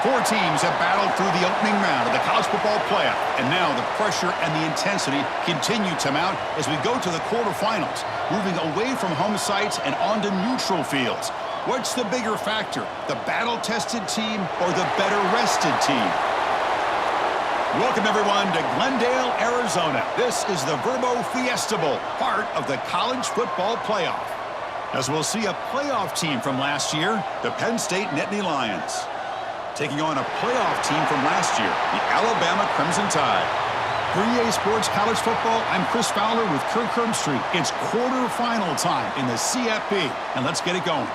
Four teams have battled through the opening round of the college football playoff, and now the pressure and the intensity continue to mount as we go to the quarterfinals, moving away from home sites and onto neutral fields. What's the bigger factor, the battle-tested team or the better-rested team? Welcome, everyone, to Glendale, Arizona. This is the Verbo Fiesta Bowl, part of the college football playoff. As we'll see a playoff team from last year, the Penn State Nittany Lions, taking on a playoff team from last year, the Alabama Crimson Tide. For EA Sports College Football, I'm Chris Fowler with Kirk Herbstreit. It's quarterfinal time in the CFP, and let's get it going.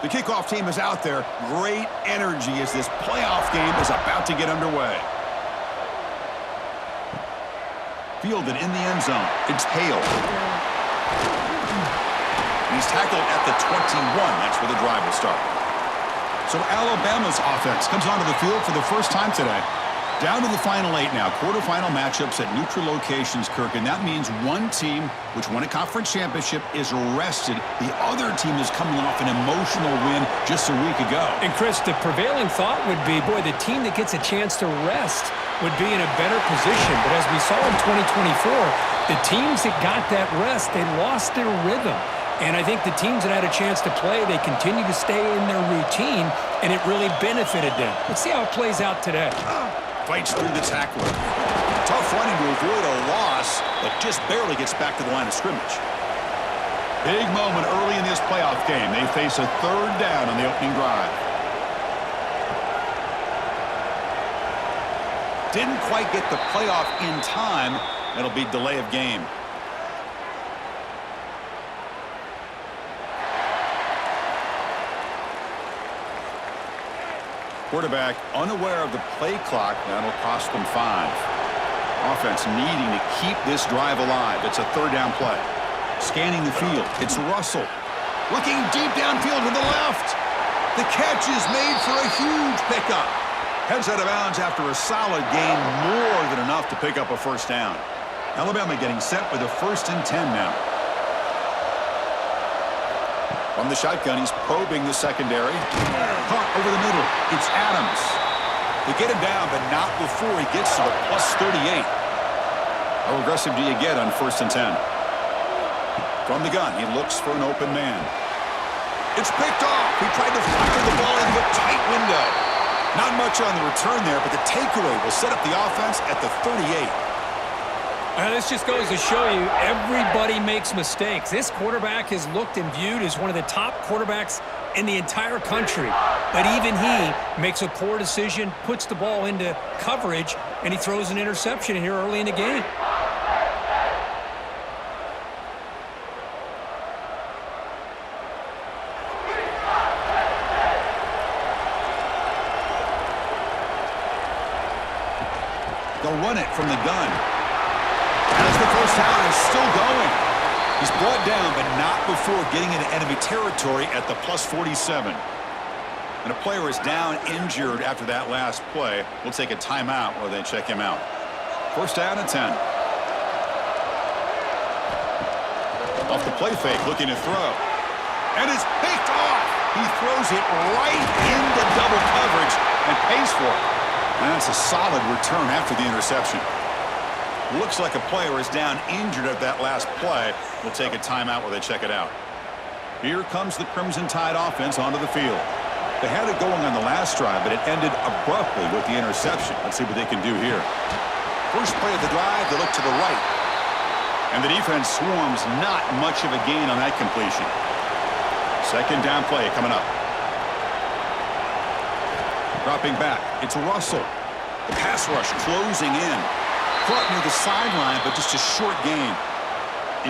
The kickoff team is out there. Great energy as this playoff game is about to get underway. Fielded in the end zone. It's Hale. He's tackled at the 21. That's where the drive will start. So Alabama's offense comes onto the field for the first time today. Down to the final 8 now. Quarterfinal matchups at neutral locations, Kirk. And that means one team, which won a conference championship, is rested. The other team is coming off an emotional win just a week ago. And, Chris, the prevailing thought would be, boy, the team that gets a chance to rest would be in a better position. But as we saw in 2024, the teams that got that rest, they lost their rhythm. And I think the teams that had a chance to play, they continue to stay in their routine, and it really benefited them. Let's see how it plays out today. Fights through the tackler. Tough running to avoid a loss, but just barely gets back to the line of scrimmage. Big moment early in this playoff game. They face a third down on the opening drive. Didn't quite get the playoff in time. It'll be delay of game. Quarterback unaware of the play clock. That'll cost them 5. Offense needing to keep this drive alive. It's a third down play. Scanning the field. It's Russell. Looking deep downfield to the left. The catch is made for a huge pickup. Heads out of bounds after a solid gain, more than enough to pick up a first down. Alabama getting set with a 1st and 10 now. From the shotgun, he's probing the secondary. Caught over the middle. It's Adams. They get him down, but not before he gets to the +38. How aggressive do you get on 1st and 10? From the gun, he looks for an open man. It's picked off. He tried to fire the ball into a tight window. Not much on the return there, but the takeaway will set up the offense at the 38. This just goes to show you everybody makes mistakes. This quarterback is looked and viewed as one of the top quarterbacks in the entire country. But even he makes a poor decision, puts the ball into coverage, and he throws an interception here early in the game. They'll run it from the gun. As the first down is still going. He's brought down, but not before getting into enemy territory at the +47. And a player is down injured after that last play. We'll take a timeout while they check him out. First down and 10. Off the play fake, looking to throw. And it's picked off. He throws it right into double coverage and pays for it. And that's a solid return after the interception. Looks like a player is down injured at that last play. We'll take a timeout while they check it out. Here comes the Crimson Tide offense onto the field. They had it going on the last drive, but it ended abruptly with the interception. Let's see what they can do here. First play of the drive, they look to the right. And the defense swarms, not much of a gain on that completion. Second down play coming up. Dropping back, it's Russell. The pass rush closing in. Caught near the sideline, but just a short gain.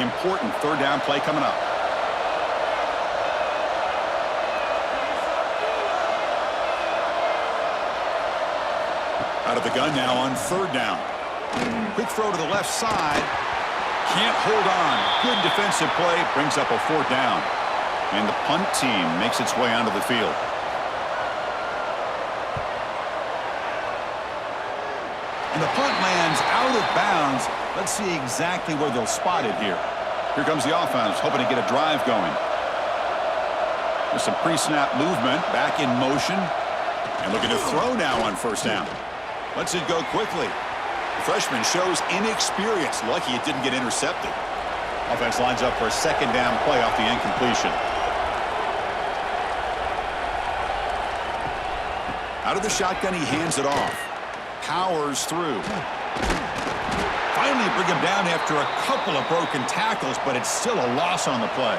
Important third down play coming up. Out of the gun now on third down. Quick throw to the left side. Can't hold on. Good defensive play. Brings up a 4th down. And the punt team makes its way onto the field. And the punt lands out of bounds. Let's see exactly where they'll spot it here. Here comes the offense, hoping to get a drive going. There's some pre-snap movement, back in motion. And looking to throw now on 1st down. Lets it go quickly. The freshman shows inexperience. Lucky it didn't get intercepted. Offense lines up for a 2nd down play off the incompletion. Out of the shotgun, he hands it off. Powers through. Finally bring him down after a couple of broken tackles, but it's still a loss on the play.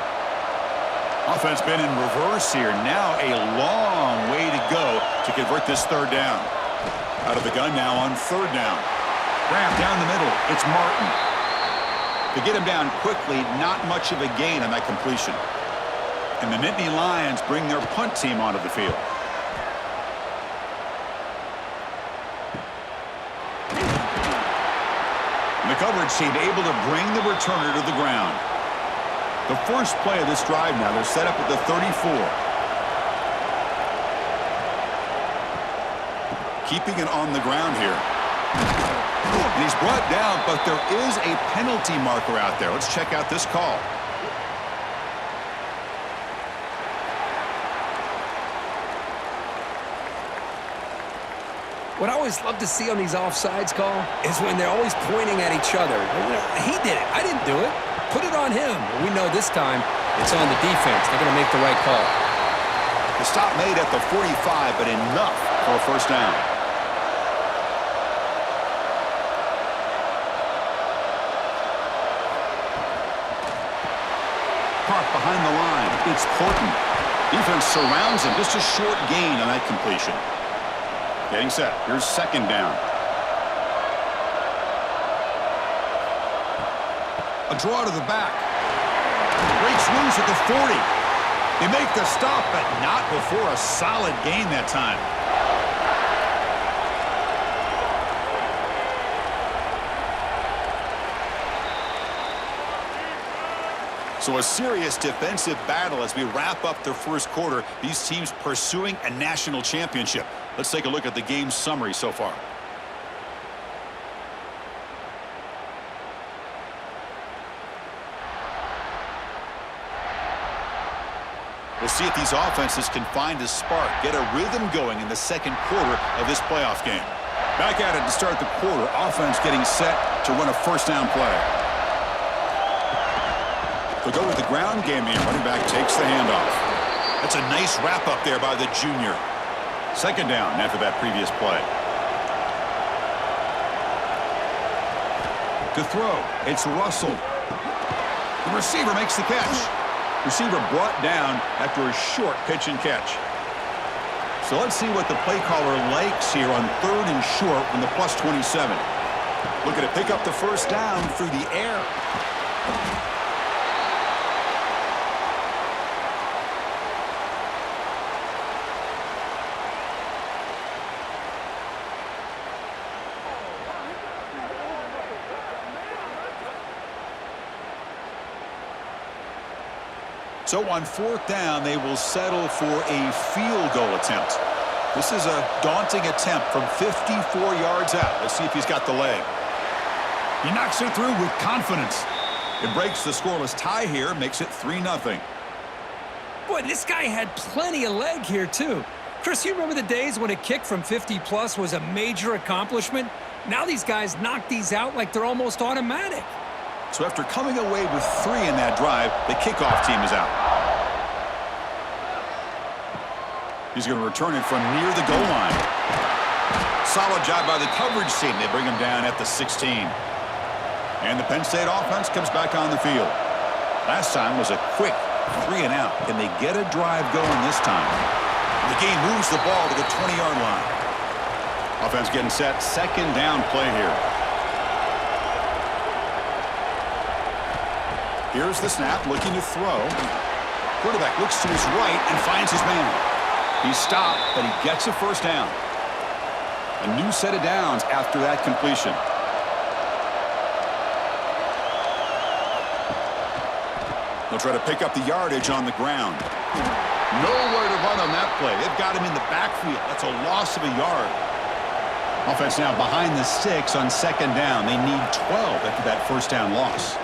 Offense been in reverse here. Now a long way to go to convert this 3rd down. Out of the gun now on 3rd down. Grab down the middle. It's Martin. To get him down quickly, not much of a gain on that completion. And the Nittany Lions bring their punt team onto the field. The coverage team able to bring the returner to the ground. The first play of this drive now, they're set up at the 34. Keeping it on the ground here. And he's brought down, but there is a penalty marker out there. Let's check out this call. What I always love to see on these offsides call is when they're always pointing at each other. He did it. I didn't do it. Put it on him. We know this time it's on the defense. They're going to make the right call. The stop made at the 45, but enough for a 1st down. Park behind the line. It's Horton. Defense surrounds him. Just a short gain on that completion. Getting set. Here's 2nd down. A draw to the back. Breaks loose at the 40. They make the stop, but not before a solid gain that time. So a serious defensive battle as we wrap up the 1st quarter. These teams pursuing a national championship. Let's take a look at the game's summary so far. We'll see if these offenses can find a spark, get a rhythm going in the 2nd quarter of this playoff game. Back at it to start the quarter. Offense getting set to run a 1st down play. They'll go with the ground game here. Running back takes the handoff. That's a nice wrap up there by the junior. 2nd down after that previous play. To throw, it's Russell. The receiver makes the catch. Receiver brought down after a short pitch and catch. So let's see what the play caller likes here on 3rd and short from the +27. Looking to pick up the 1st down through the air. So on 4th down, they will settle for a field goal attempt. This is a daunting attempt from 54 yards out. Let's see if he's got the leg. He knocks it through with confidence. It breaks the scoreless tie here, makes it 3-0. Boy, this guy had plenty of leg here, too. Chris, you remember the days when a kick from 50-plus was a major accomplishment? Now these guys knock these out like they're almost automatic. So after coming away with 3 in that drive, the kickoff team is out. He's going to return it from near the goal line. Solid job by the coverage team. They bring him down at the 16. And the Penn State offense comes back on the field. Last time was a quick 3 and out. Can they get a drive going this time? The game moves the ball to the 20-yard line. Offense getting set. 2nd down play here. Here's the snap, looking to throw. Quarterback looks to his right and finds his man. He's stopped, but he gets a 1st down. A new set of downs after that completion. They'll try to pick up the yardage on the ground. Nowhere to run on that play. They've got him in the backfield. That's a loss of a yard. Offense now behind the 6 on second down. They need 12 after that first down loss.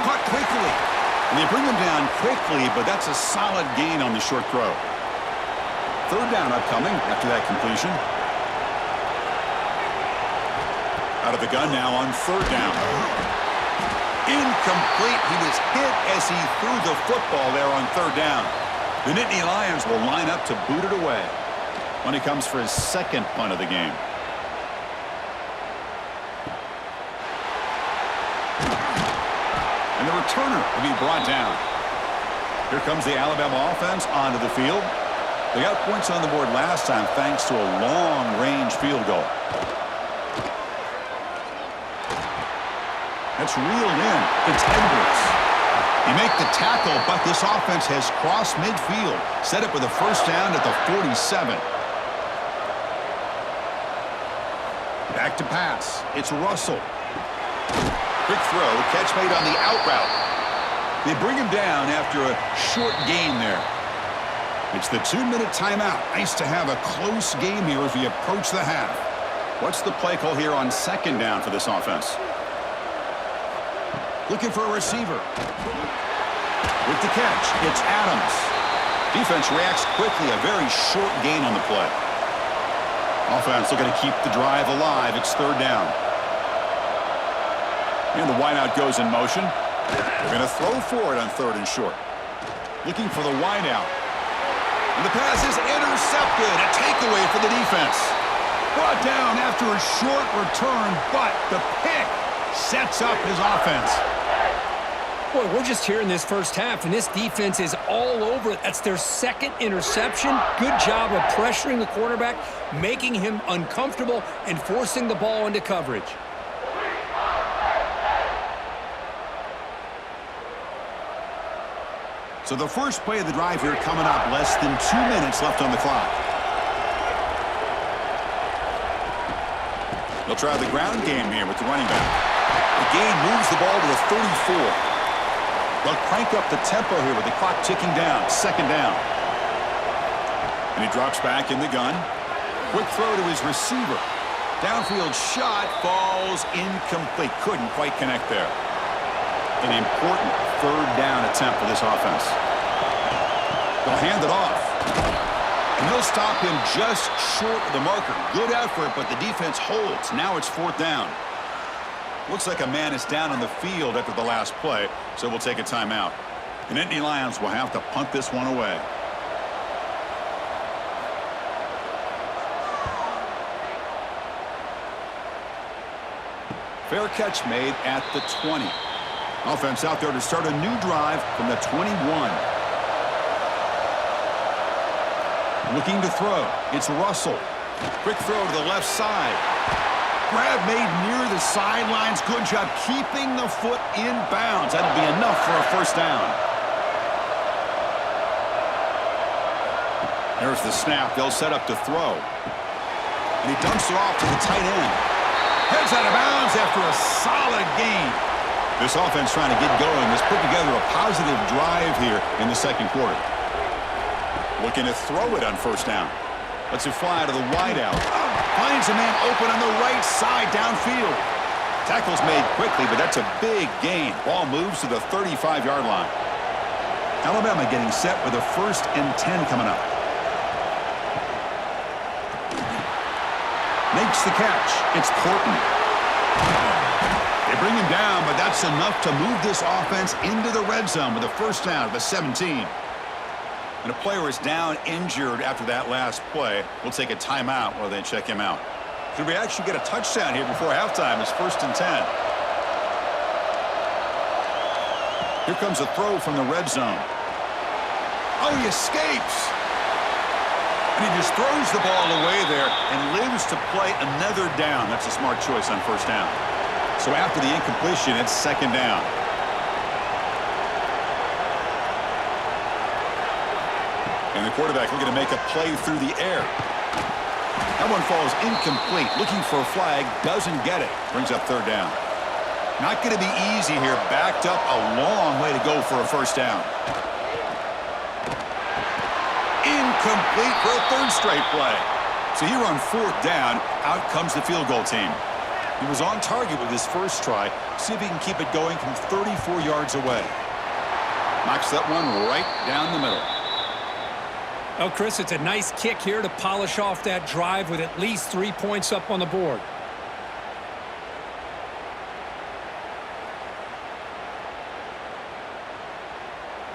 Caught quickly. And they bring him down quickly, but that's a solid gain on the short throw. Third down upcoming after that completion. Out of the gun now on third down. Incomplete. He was hit as he threw the football there on third down. The Nittany Lions will line up to boot it away when he comes for his second punt of the game. And the returner will be brought down. Here comes the Alabama offense onto the field. They got points on the board last time thanks to a long-range field goal. That's reeled in. It's Edwards. He make the tackle, but this offense has crossed midfield. Set up with a first down at the 47. Back to pass. It's Russell. Quick throw. Catch made on the out route. They bring him down after a short gain there. It's the 2-minute timeout. Nice to have a close game here as we approach the half. What's the play call here on second down for this offense? Looking for a receiver. With the catch, it's Adams. Defense reacts quickly. A very short gain on the play. Offense looking to keep the drive alive. It's third down. And the wideout goes in motion. They're going to throw for it on third and short. Looking for the wideout. And the pass is intercepted. A takeaway for the defense. Brought down after a short return, but the pick sets up his offense. Boy, we're just here in this first half, and this defense is all over it. That's their second interception. Good job of pressuring the quarterback, making him uncomfortable, and forcing the ball into coverage. So the first play of the drive here coming up. Less than 2 minutes left on the clock. They'll try the ground game here with the running back. The gain moves the ball to the 34. They'll crank up the tempo here with the clock ticking down. Second down. And he drops back in the gun. Quick throw to his receiver. Downfield shot falls incomplete. Couldn't quite connect there. An important third down attempt for this offense. They'll hand it off. And they'll stop him just short of the marker. Good effort, but the defense holds. Now it's fourth down. Looks like a man is down on the field after the last play, so we'll take a timeout. The Nittany Lions will have to punt this one away. Fair catch made at the 20. Offense out there to start a new drive from the 21. Looking to throw. It's Russell. Quick throw to the left side. Grab made near the sidelines. Good job keeping the foot in bounds. That'll be enough for a first down. There's the snap. They'll set up to throw. And he dumps it off to the tight end. Heads out of bounds after a solid gain. This offense trying to get going has put together a positive drive here in the second quarter. Looking to throw it on first down. Lets it fly to the wideout. Finds a man open on the right side downfield. Tackle's made quickly, but that's a big gain. Ball moves to the 35-yard line. Alabama getting set with a 1st and 10 coming up. Makes the catch. It's Porton. They bring him down, but that's enough to move this offense into the red zone with a first down at the 17. And a player is down injured after that last play. We'll take a timeout while they check him out. Could we actually get a touchdown here before halftime? It's 1st and 10. Here comes a throw from the red zone. Oh, he escapes. And he just throws the ball away there and lives to play another down. That's a smart choice on first down. So after the incompletion, it's second down. And the quarterback looking to make a play through the air. That one falls incomplete. Looking for a flag, doesn't get it. Brings up third down. Not going to be easy here. Backed up a long way to go for a first down. Incomplete for a third straight play. So here on fourth down, out comes the field goal team. He was on target with his first try. See if he can keep it going from 34 yards away. Knocks that one right down the middle. Oh, Chris, it's a nice kick here to polish off that drive with at least 3 points up on the board.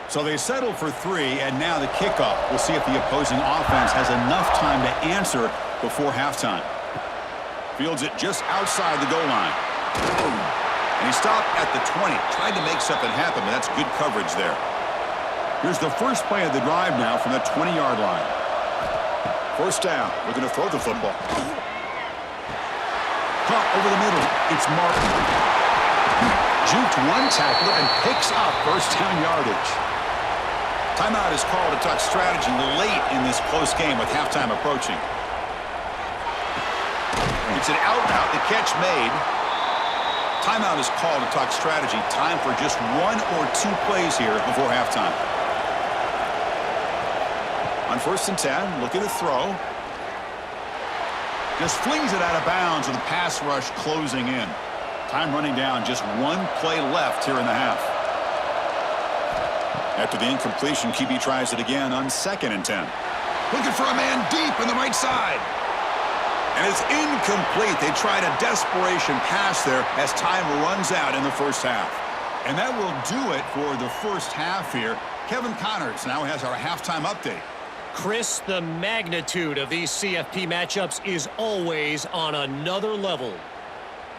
So they settle for 3, and now the kickoff. We'll see if the opposing offense has enough time to answer before halftime. Fields it just outside the goal line. And he stopped at the 20, trying to make something happen, but that's good coverage there. Here's the first play of the drive now from the 20-yard line. First down. We're going to throw the football. Caught over the middle. It's Martin. Juked one tackler and picks up first down yardage. Timeout is called to talk strategy late in this close game with halftime approaching. It's an out route. The catch made. Timeout is called to talk strategy. Time for just 1 or 2 plays here before halftime. On 1st and 10, looking to throw. Just flings it out of bounds with a pass rush closing in. Time running down, just 1 play left here in the half. After the incompletion, QB tries it again on 2nd and 10. Looking for a man deep in the right side. And it's incomplete. They tried a desperation pass there as time runs out in the first half. And that will do it for the first half here. Kevin Connors now has our halftime update. Chris, the magnitude of these CFP matchups is always on another level.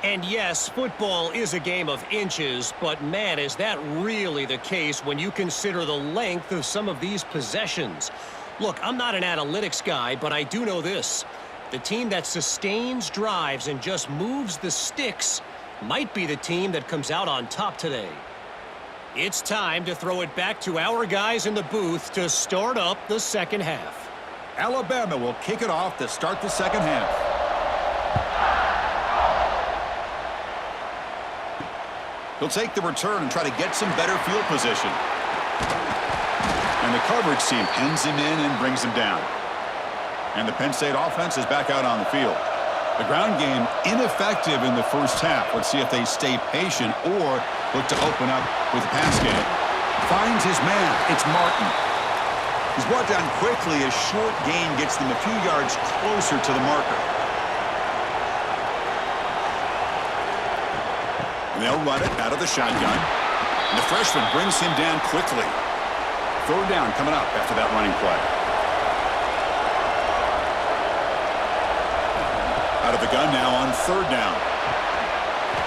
And yes, football is a game of inches, but man, is that really the case when you consider the length of some of these possessions. Look, I'm not an analytics guy, but I do know this. The team that sustains drives and just moves the sticks might be the team that comes out on top today. It's time to throw it back to our guys in the booth to start up the second half. Alabama will kick it off to start the second half. He'll take the return and try to get some better field position. And the coverage team pins him in and brings him down. And the Penn State offense is back out on the field. The ground game ineffective in the first half. Let's see if they stay patient or look to open up with the pass game. Finds his man. It's Martin. He's brought down quickly. A short gain gets them a few yards closer to the marker. And they'll run it out of the shotgun. And the freshman brings him down quickly. 3rd down coming up after that running play. Out of the gun now on 3rd down.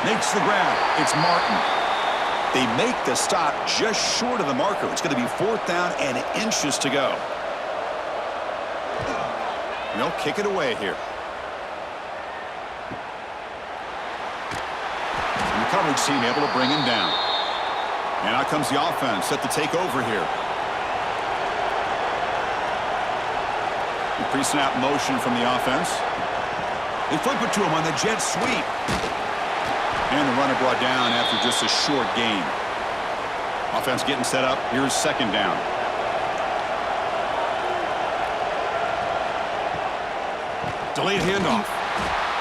Makes the grab. It's Martin. They make the stop just short of the marker. It's going to be 4th down and inches to go. And they'll kick it away here. And the coverage team able to bring him down. And out comes the offense set to take over here. The pre-snap motion from the offense. They flip it to him on the jet sweep. And the runner brought down after just a short gain. Offense getting set up. Here's 2nd down. Delayed handoff.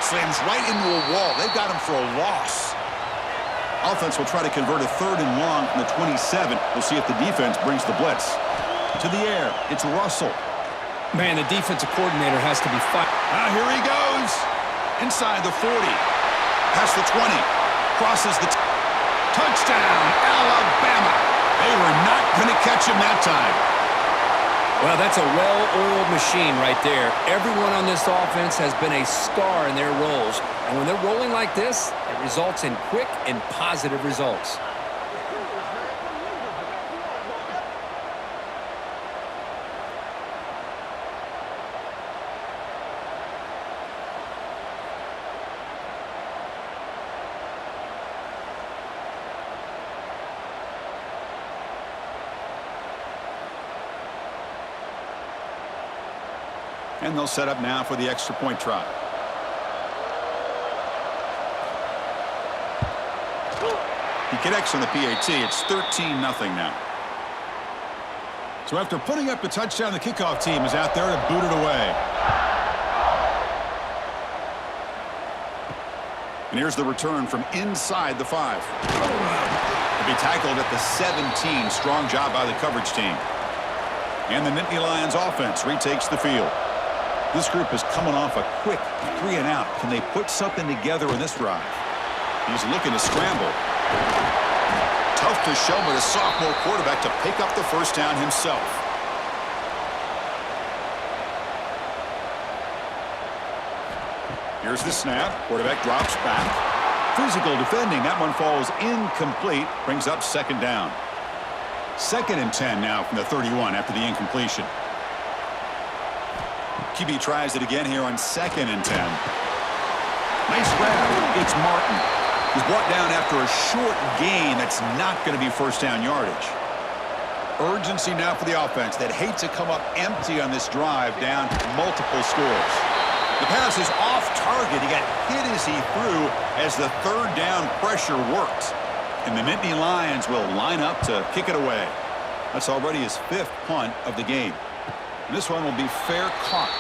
Slams right into a wall. They've got him for a loss. Offense will try to convert a 3rd and long from the 27. We'll see if the defense brings the blitz. To the air. It's Russell. Man, the defensive coordinator has to be fired. Here he goes. Inside the 40. Past the 20. Crosses the touchdown, Alabama. They were not going to catch him that time. Well, that's a well-oiled machine right there. Everyone on this offense has been a star in their roles. And when they're rolling like this, it results in quick and positive results. And they'll set up now for the extra point try. Connects on the PAT. It's 13-0 now. So after putting up the touchdown, the kickoff team is out there to boot it away. And here's the return from inside the 5. To be tackled at the 17. Strong job by the coverage team. And the Nittany Lions offense retakes the field. This group is coming off a quick 3-and-out. Can they put something together in this drive? He's looking to scramble. Tough to show, but a sophomore quarterback to pick up the first down himself. Here's the snap. Quarterback drops back. Physical defending. That one falls incomplete. Brings up second down. 2nd and 10 now from the 31 after the incompletion. QB tries it again here on 2nd and 10. Nice grab. It's Martin. He's brought down after a short gain. That's not going to be first down yardage. Urgency now for the offense that hate to come up empty on this drive, down multiple scores. The pass is off target. He got hit as he threw as the third down pressure worked. And the Nittany Lions will line up to kick it away. That's already his 5th punt of the game. And this one will be fair caught.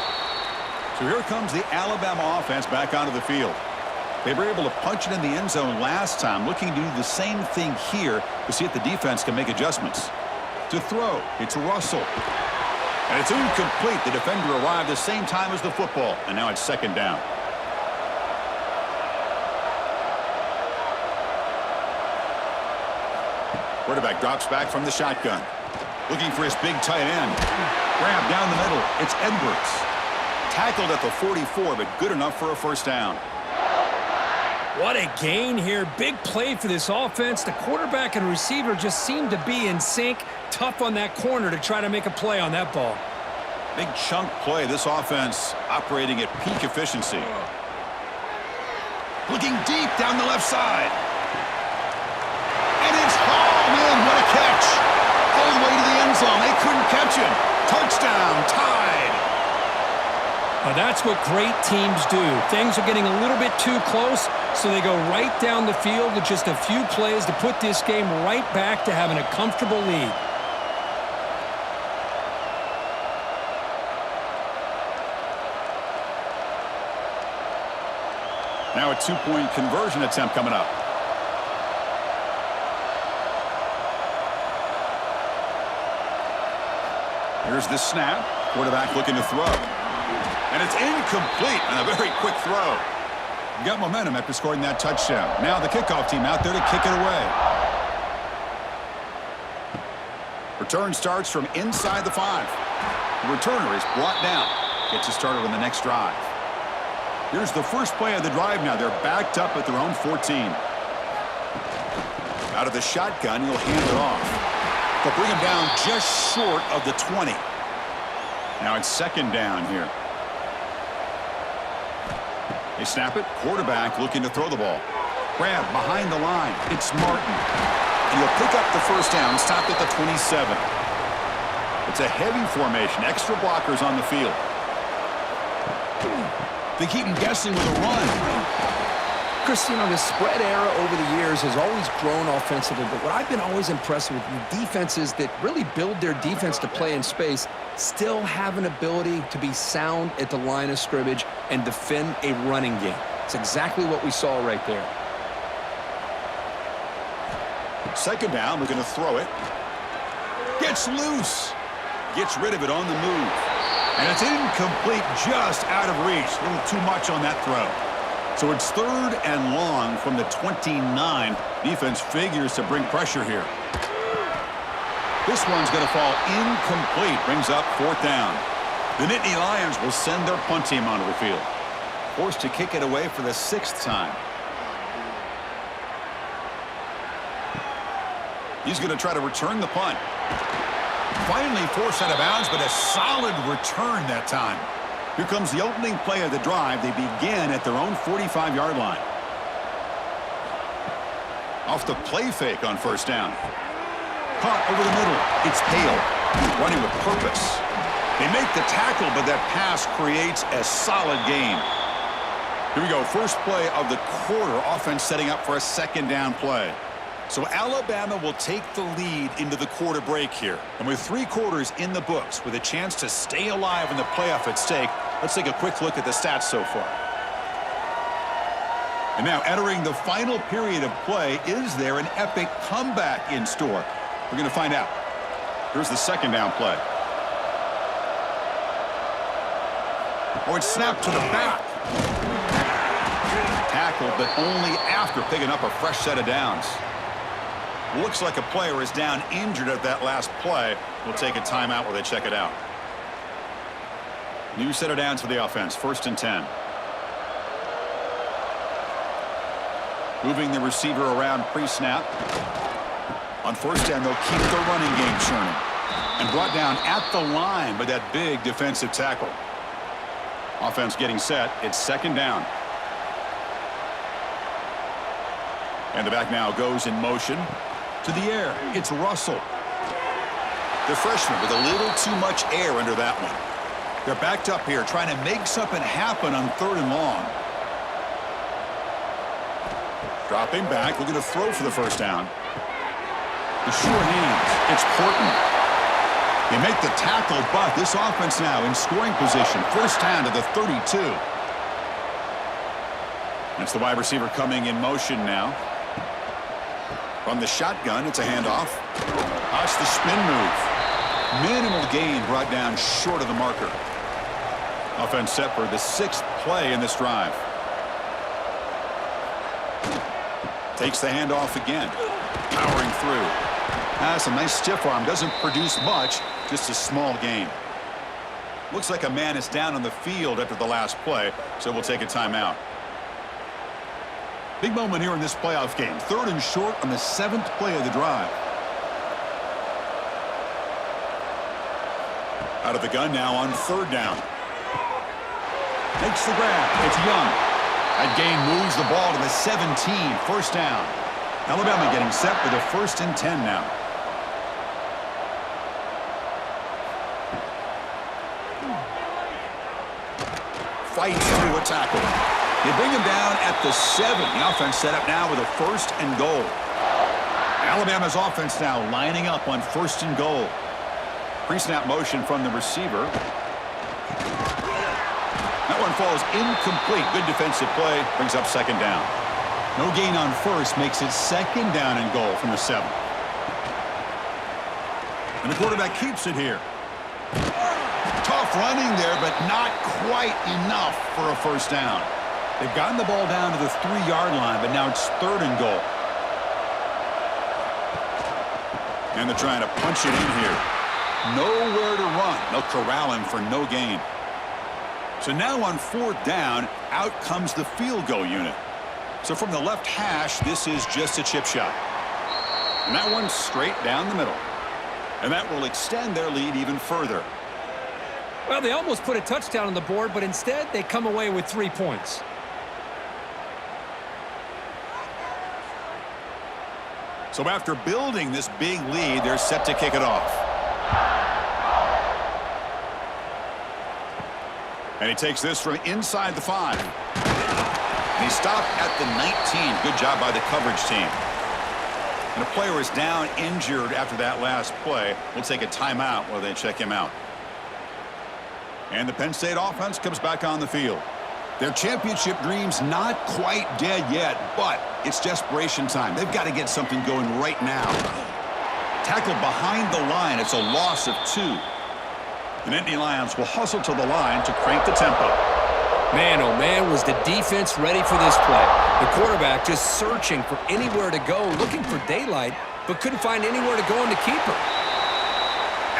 So here comes the Alabama offense back onto the field. They were able to punch it in the end zone last time, looking to do the same thing here to see if the defense can make adjustments. To throw, it's Russell. And it's incomplete. The defender arrived the same time as the football, and now it's second down. Quarterback drops back from the shotgun. Looking for his big tight end. Grab down the middle. It's Edwards. Tackled at the 44, but good enough for a first down. What a gain here. Big play for this offense. The quarterback and receiver just seem to be in sync. Tough on that corner to try to make a play on that ball. Big chunk play. This offense operating at peak efficiency. Looking deep down the left side. And it's hauled in. What a catch. All the way to the end zone. They couldn't catch him. Touchdown. Tied. Now that's what great teams do. Things are getting a little bit too close, so they go right down the field with just a few plays to put this game right back to having a comfortable lead. Now a 2-point conversion attempt coming up. Here's the snap. Quarterback looking to throw. And it's incomplete on a very quick throw. Got momentum after scoring that touchdown. Now the kickoff team out there to kick it away. Return starts from inside the 5. The returner is brought down. Gets us started on the next drive. Here's the first play of the drive now. They're backed up at their own 14. Out of the shotgun, he'll hand it off. They'll bring him down just short of the 20. Now it's second down here. They snap it. Quarterback looking to throw the ball. Grab behind the line. It's Martin. And he'll pick up the first down. Stopped at the 27. It's a heavy formation. Extra blockers on the field. They keep him guessing with a run. Chris, you know, the spread era over the years has always grown offensively, but what I've been always impressed with the defenses that really build their defense to play in space still have an ability to be sound at the line of scrimmage and defend a running game. It's exactly what we saw right there. Second down, we're going to throw it. Gets loose. Gets rid of it on the move. And it's incomplete, just out of reach. A little too much on that throw. So it's third and long from the 29. Defense figures to bring pressure here. This one's going to fall incomplete. Brings up fourth down. The Nittany Lions will send their punt team onto the field. Forced to kick it away for the 6th time. He's going to try to return the punt. Finally forced out of bounds, but a solid return that time. Here comes the opening play of the drive. They begin at their own 45-yard line. Off the play fake on first down. Caught over the middle. It's Hale. He's running with purpose. They make the tackle, but that pass creates a solid gain. Here we go. First play of the quarter. Offense setting up for a second down play. So Alabama will take the lead into the quarter break here. And with 3 quarters in the books, with a chance to stay alive in the playoff at stake, let's take a quick look at the stats so far. And now entering the final period of play, is there an epic comeback in store? We're going to find out. Here's the second down play. Oh, it's snapped to the back. Tackled, but only after picking up a fresh set of downs. Looks like a player is down injured at that last play. We'll take a timeout while they check it out. New set of downs for the offense. 1st and 10. Moving the receiver around pre-snap. On 1st down, they'll keep the running game churning. And brought down at the line by that big defensive tackle. Offense getting set. It's 2nd down. And the back now goes in motion. To the air, it's Russell. The freshman with a little too much air under that one. They're backed up here trying to make something happen on 3rd and long. Dropping back, looking to throw for the 1st down. The sure hands, it's Portman. They make the tackle, but this offense now in scoring position. 1st down to the 32. That's the wide receiver coming in motion now. From the shotgun, it's a handoff. That's the spin move. Minimal gain brought down short of the marker. Offense set for the 6th play in this drive. Takes the handoff again. Powering through. That's a nice stiff arm. Doesn't produce much, just a small gain. Looks like a man is down on the field after the last play, so we'll take a timeout. Big moment here in this playoff game. 3rd and short on the 7th play of the drive. Out of the gun now on 3rd down. Makes the grab. It's Young. That gain moves the ball to the 17. 1st down. Alabama getting set for the 1st and 10 now. Fights through a tackle. They bring him down at the 7. The offense set up now with a 1st and goal. Alabama's offense now lining up on 1st and goal. Pre-snap motion from the receiver. That one falls incomplete. Good defensive play. Brings up 2nd down. No gain on 1st. Makes it 2nd down and goal from the 7. And the quarterback keeps it here. Tough running there, but not quite enough for a 1st down. They've gotten the ball down to the 3-yard line, but now it's 3rd and goal. And they're trying to punch it in here. Nowhere to run. They'll corral him for no gain. So now on 4th down, out comes the field goal unit. So from the left hash, this is just a chip shot. And that one's straight down the middle. And that will extend their lead even further. Well, they almost put a touchdown on the board, but instead they come away with 3 points. So after building this big lead, they're set to kick it off. And he takes this from inside the 5. And he stopped at the 19. Good job by the coverage team. And a player is down injured after that last play. We'll take a timeout while they check him out. And the Penn State offense comes back on the field. Their championship dreams not quite dead yet, but it's desperation time. They've got to get something going right now. Tackled behind the line. It's a loss of 2. The Nittany Lions will hustle to the line to crank the tempo. Man, oh man, was the defense ready for this play. The quarterback just searching for anywhere to go, looking for daylight, but couldn't find anywhere to go in the keeper.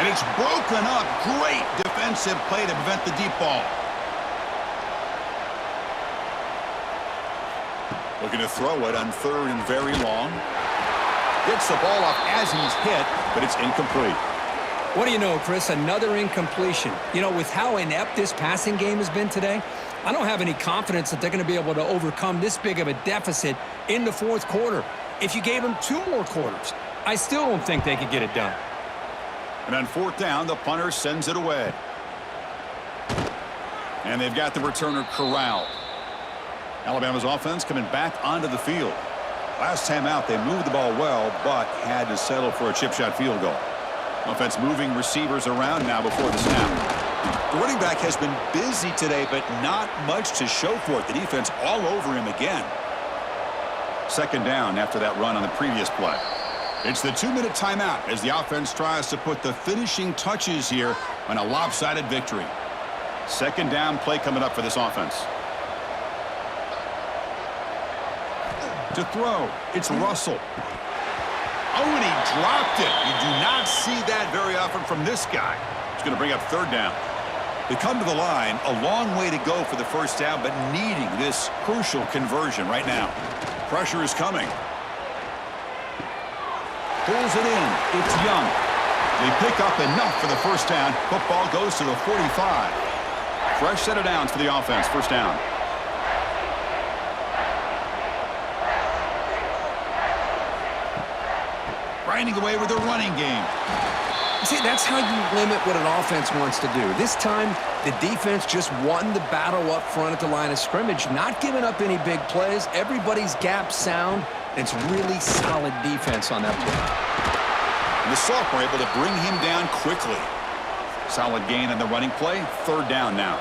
And it's broken up. Great defensive play to prevent the deep ball. Looking to throw it on 3rd and very long. Gets the ball off as he's hit, but it's incomplete. What do you know, Chris? Another incompletion. You know, with how inept this passing game has been today, I don't have any confidence that they're going to be able to overcome this big of a deficit in the 4th quarter. If you gave them 2 more quarters, I still don't think they could get it done. And on 4th down, the punter sends it away. And they've got the returner corralled. Alabama's offense coming back onto the field. Last time out, they moved the ball well, but had to settle for a chip shot field goal. Offense moving receivers around now before the snap. The running back has been busy today, but not much to show for it. The defense all over him again. Second down after that run on the previous play. It's the 2-minute timeout as the offense tries to put the finishing touches here on a lopsided victory. Second down play coming up for this offense. To throw, it's Russell. Oh, and he dropped it. You do not see that very often from this guy. It's going to bring up third down. They come to the line, a long way to go for the first down, but needing this crucial conversion right now. Pressure is coming. Pulls it in. It's Young. They pick up enough for the first down. Football goes to the 45. Fresh set of downs for the offense. First down. Grinding away with the running game. See, that's how you limit what an offense wants to do. This time, the defense just won the battle up front at the line of scrimmage, not giving up any big plays. Everybody's gap sound. It's really solid defense on that play. And the sophomore able to bring him down quickly. Solid gain on the running play. Third down now.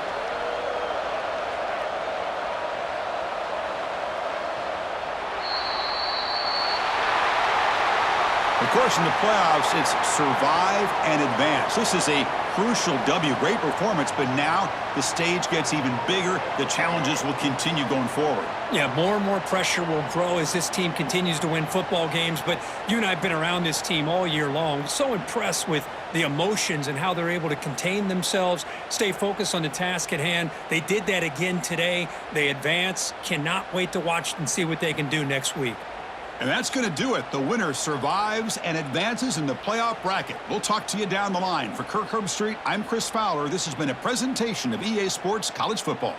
Of course, in the playoffs, it's survive and advance. This is a crucial W. Great performance, but now the stage gets even bigger. The challenges will continue going forward. Yeah, more and more pressure will grow as this team continues to win football games. But you and I have been around this team all year long. So impressed with the emotions and how they're able to contain themselves, stay focused on the task at hand. They did that again today. They advance. Cannot wait to watch and see what they can do next week. And that's going to do it. The winner survives and advances in the playoff bracket. We'll talk to you down the line. For Kirk Herbstreit, I'm Chris Fowler. This has been a presentation of EA Sports College Football.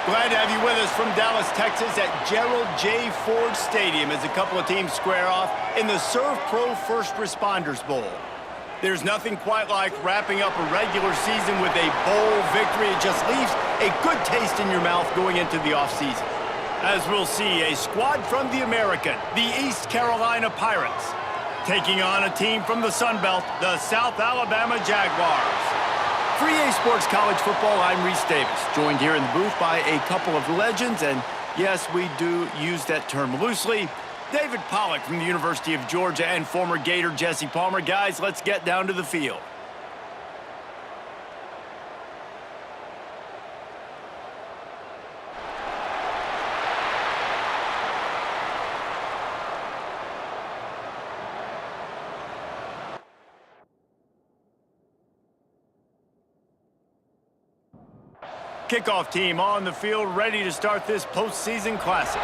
Glad to have you with us from Dallas, Texas at Gerald J. Ford Stadium as a couple of teams square off in the ServPro First Responders Bowl. There's nothing quite like wrapping up a regular season with a bowl victory. It just leaves a good taste in your mouth going into the offseason. As we'll see, a squad from the American, the East Carolina Pirates, taking on a team from the Sun Belt, the South Alabama Jaguars. For EA Sports College Football, I'm Reese Davis, joined here in the booth by a couple of legends, and yes, we do use that term loosely. David Pollack from the University of Georgia and former Gator Jesse Palmer. Guys, let's get down to the field. Kickoff team on the field, ready to start this postseason classic.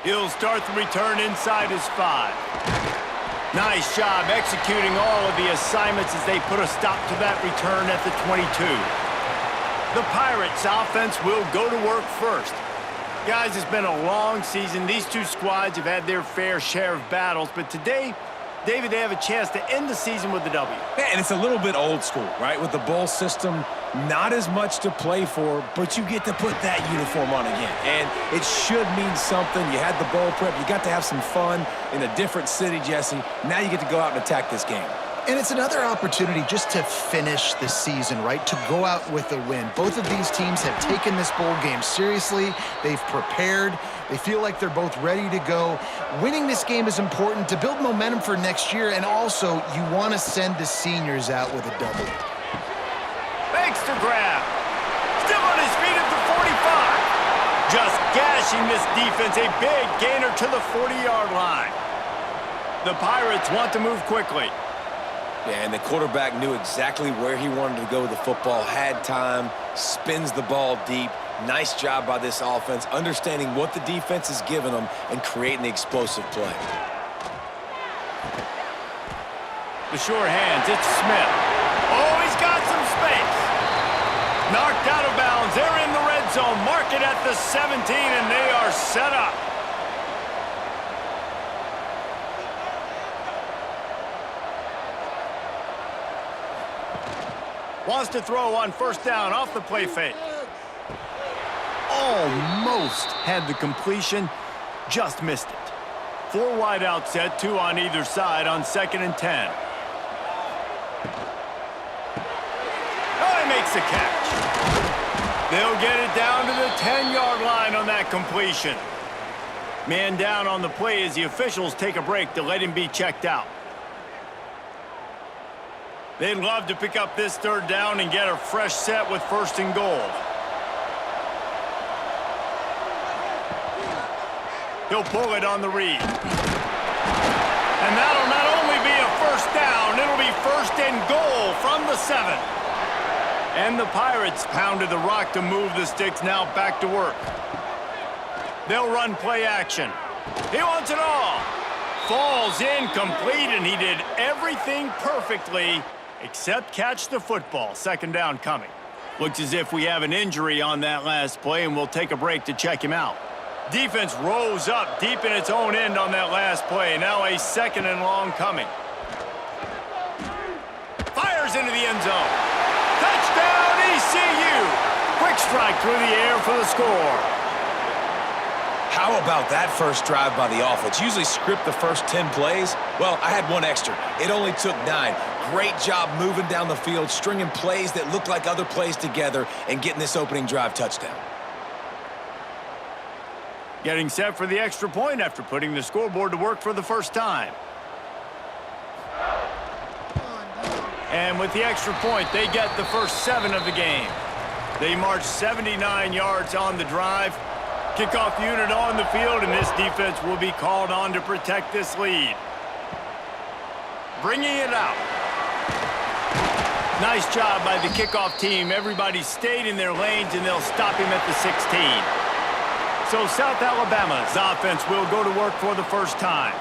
He'll start the return inside his 5. Nice job executing all of the assignments as they put a stop to that return at the 22. The Pirates offense will go to work first. Guys, it's been a long season. These two squads have had their fair share of battles, but today, David, they have a chance to end the season with a W. Yeah, and it's a little bit old school, right? With the bowl system, not as much to play for, but you get to put that uniform on again. And it should mean something. You had the bowl prep. You got to have some fun in a different city, Jesse. Now you get to go out and attack this game. And it's another opportunity just to finish the season, right? To go out with a win. Both of these teams have taken this bowl game seriously. They've prepared. They feel like they're both ready to go. Winning this game is important to build momentum for next year, and also you want to send the seniors out with a W. Thanks to grab. Still on his feet at the 45. Just gashing this defense. A big gainer to the 40-yard line. The Pirates want to move quickly. Yeah, and the quarterback knew exactly where he wanted to go with the football, had time, spins the ball deep. Nice job by this offense, understanding what the defense is giving them and creating the explosive play. The sure hands, it's Smith. Oh, he's got some space. Knocked out of bounds. They're in the red zone. Mark it at the 17, and they are set up. Wants to throw on first down off the play fake. Almost had the completion, just missed it. 4 wide out set, 2 on either side on 2nd and 10. Oh, he makes the catch. They'll get it down to the 10-yard line on that completion. Man down on the play as the officials take a break to let him be checked out. They'd love to pick up this 3rd down and get a fresh set with 1st and goal. He'll pull it on the read. And that'll not only be a 1st down, it'll be 1st and goal from the 7. And the Pirates pounded the rock to move the sticks, now back to work. They'll run play action. He wants it all. Falls incomplete, and he did everything perfectly except catch the football. 2nd down coming. Looks as if we have an injury on that last play, and we'll take a break to check him out. Defense rose up deep in its own end on that last play. Now a 2nd and long coming. Fires into the end zone. Touchdown ECU. Quick strike through the air for the score. How about that first drive by the offense? Usually script the first 10 plays. Well, I had 1 extra. It only took 9. Great job moving down the field, stringing plays that look like other plays together, and getting this opening drive touchdown. Getting set for the extra point after putting the scoreboard to work for the first time. And with the extra point, they get the first 7 of the game. They march 79 yards on the drive. Kickoff unit on the field, and this defense will be called on to protect this lead. Bringing it out. Nice job by the kickoff team. Everybody stayed in their lanes, and they'll stop him at the 16. So South Alabama's offense will go to work for the first time.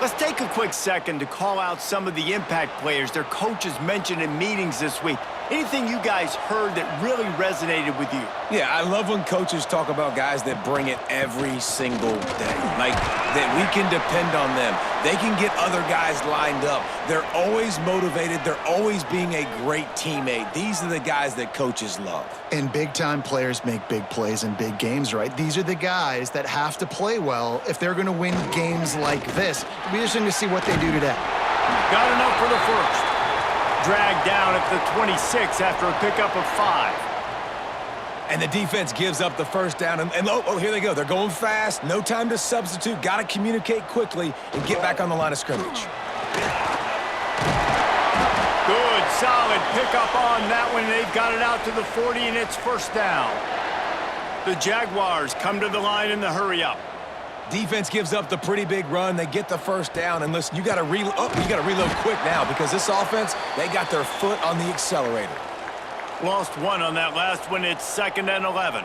Let's take a quick second to call out some of the impact players their coaches mentioned in meetings this week. Anything you guys heard that really resonated with you? Yeah, I love when coaches talk about guys that bring it every single day. Like, that we can depend on them. They can get other guys lined up. They're always motivated. They're always being a great teammate. These are the guys that coaches love. And big-time players make big plays in big games, right? These are the guys that have to play well if they're going to win games like this. We're just going to see what they do today. Got enough for the first. Dragged down at the 26 after a pickup of 5. And the defense gives up the first down. And oh, here they go. They're going fast. No time to substitute. Got to communicate quickly and get back on the line of scrimmage. Good, solid pickup on that one. They've got it out to the 40, and it's first down. The Jaguars come to the line in the hurry-up. Defense gives up the pretty big run. They get the first down. And listen, you got to reload quick now because this offense, they got their foot on the accelerator. Lost 1 on that last one. It's 2nd and 11.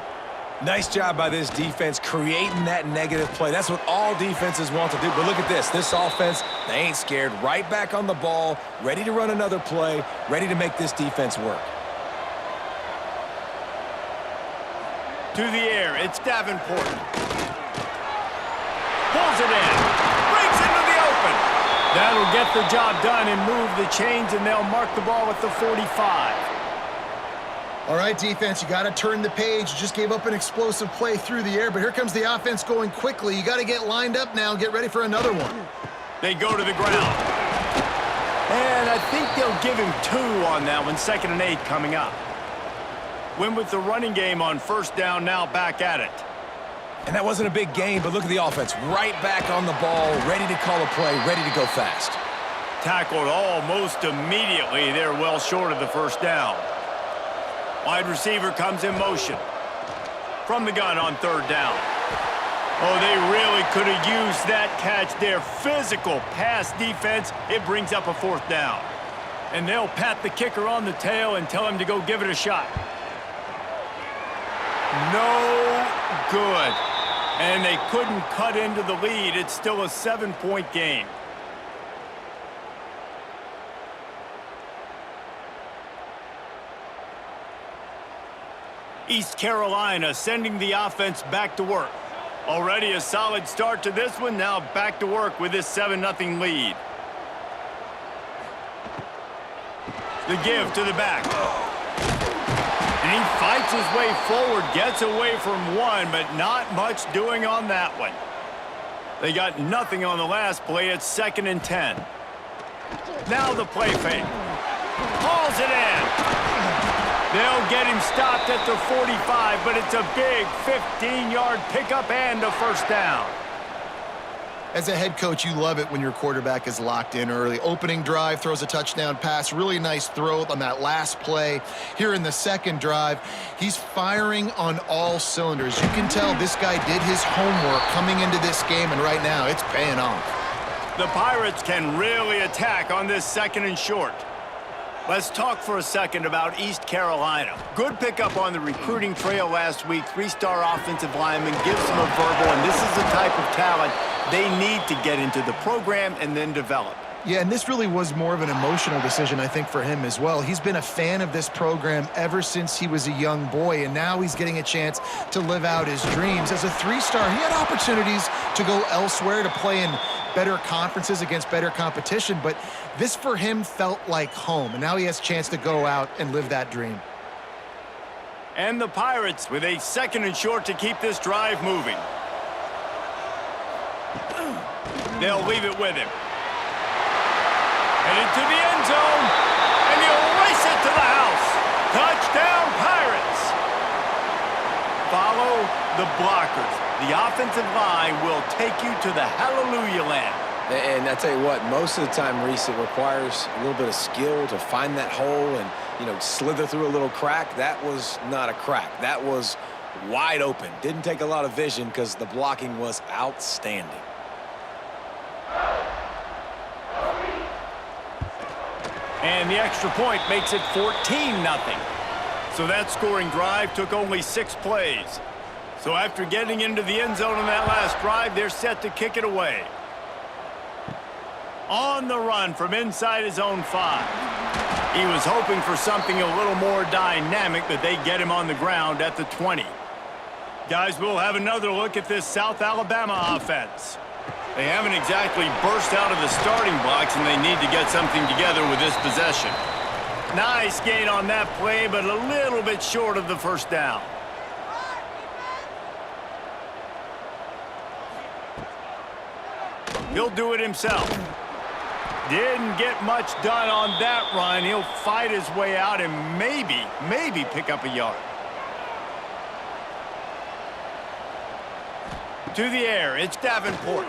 Nice job by this defense creating that negative play. That's what all defenses want to do. But look at this. This offense, they ain't scared. Right back on the ball, ready to run another play, ready to make this defense work. To the air, it's Davenport. Pulls it in. Breaks into the open. That'll get the job done and move the chains, and they'll mark the ball at the 45. All right, defense, you got to turn the page. You just gave up an explosive play through the air, but here comes the offense going quickly. You got to get lined up now and get ready for another one. They go to the ground. And I think they'll give him 2 on that one. 2nd and 8 coming up. Win with the running game on first down, now back at it. And that wasn't a big game, but look at the offense. Right back on the ball, ready to call a play, ready to go fast. Tackled almost immediately. They're well short of the first down. Wide receiver comes in motion. From the gun on 3rd down. Oh, they really could have used that catch there. Physical pass defense. It brings up a 4th down. And they'll pat the kicker on the tail and tell him to go give it a shot. No good. And they couldn't cut into the lead. It's still a 7-point game. East Carolina sending the offense back to work. Already a solid start to this one. Now back to work with this 7-0 lead. The give to the back. And he fights his way forward, gets away from one, but not much doing on that one. They got nothing on the last play. It's 2nd and 10. Now the play fake. Hauls it in. They'll get him stopped at the 45, but it's a big 15-yard pickup and a first down. As a head coach, you love it when your quarterback is locked in early. Opening drive, throws a touchdown pass. Really nice throw on that last play. Here in the 2nd drive, he's firing on all cylinders. You can tell this guy did his homework coming into this game, and right now it's paying off. The Pirates can really attack on this 2nd and short. Let's talk for a second about East Carolina. Good pickup on the recruiting trail last week. 3-star offensive lineman gives them a verbal, and this is the type of talent they need to get into the program and then develop. Yeah, and this really was more of an emotional decision, I think, for him as well. He's been a fan of this program ever since he was a young boy, and now he's getting a chance to live out his dreams. As a 3-star, he had opportunities to go elsewhere, to play in better conferences against better competition, but this for him felt like home, and now he has a chance to go out and live that dream. And the Pirates with a 2nd and short to keep this drive moving. They'll leave it with him. Headed to the end zone, and he'll race it to the house. Touchdown, Pirates. Follow the blockers. The offensive line will take you to the hallelujah land. And I tell you what, most of the time, Reese, it requires a little bit of skill to find that hole and, slither through a little crack. That was not a crack. That was wide open. Didn't take a lot of vision because the blocking was outstanding. And the extra point makes it 14-0. So that scoring drive took only 6 plays. So after getting into the end zone on that last drive, they're set to kick it away. On the run from inside his own 5. He was hoping for something a little more dynamic, but they get him on the ground at the 20. Guys, we'll have another look at this South Alabama offense. They haven't exactly burst out of the starting blocks, and they need to get something together with this possession. Nice gain on that play, but a little bit short of the first down. He'll do it himself. Didn't get much done on that run. He'll fight his way out and maybe pick up a yard. To the air, it's Davenport.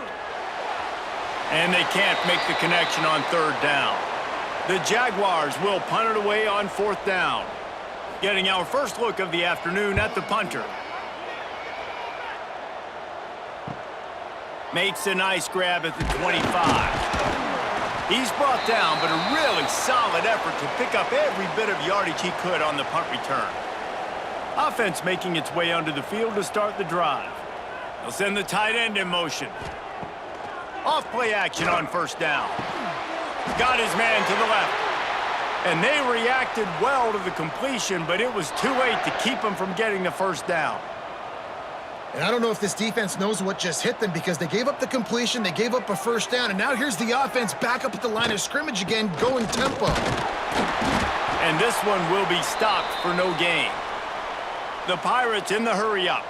And they can't make the connection on 3rd down. The Jaguars will punt it away on 4th down. Getting our first look of the afternoon at the punter. Makes a nice grab at the 25. He's brought down, but a really solid effort to pick up every bit of yardage he could on the punt return. Offense making its way onto the field to start the drive. They'll send the tight end in motion. Off play action on first down. Got his man to the left. And they reacted well to the completion, but it was too late to keep them from getting the first down. And I don't know if this defense knows what just hit them because they gave up the completion, they gave up a first down, and now here's the offense back up at the line of scrimmage again, going tempo. And this one will be stopped for no gain. The Pirates in the hurry-up.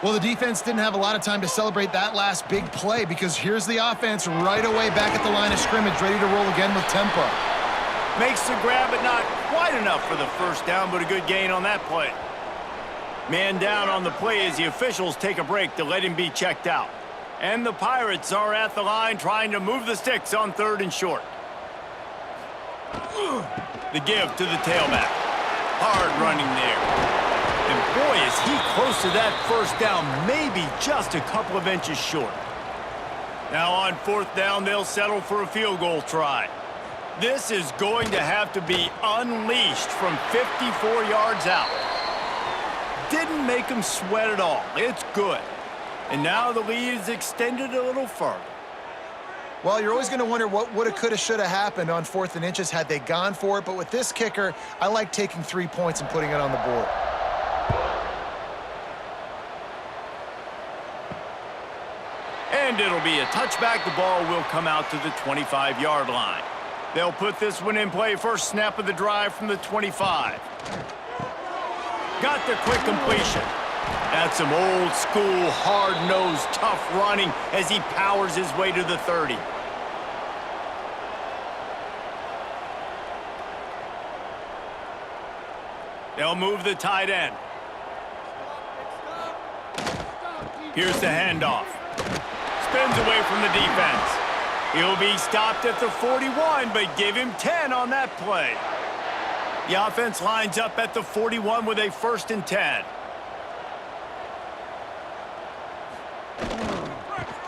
Well, the defense didn't have a lot of time to celebrate that last big play because here's the offense right away back at the line of scrimmage, ready to roll again with tempo. Makes the grab, but not quite enough for the first down, but a good gain on that play. Man down on the play as the officials take a break to let him be checked out. And the Pirates are at the line trying to move the sticks on 3rd and short. The give to the tailback. Hard running there. And boy, is he close to that first down, maybe just a couple of inches short. Now on 4th down, they'll settle for a field goal try. This is going to have to be unleashed from 54 yards out. Didn't make him sweat at all. It's good. And now the lead is extended a little further. Well, you're always going to wonder what woulda, coulda, shoulda happened on 4th and inches had they gone for it. But with this kicker, I like taking 3 points and putting it on the board. And it'll be a touchback. The ball will come out to the 25-yard line. They'll put this one in play. First snap of the drive from the 25. Got the quick completion. That's some old school, hard-nosed, tough running as he powers his way to the 30. They'll move the tight end. Here's the handoff. Spins away from the defense. He'll be stopped at the 41, but give him 10 on that play. The offense lines up at the 41 with a 1st and 10.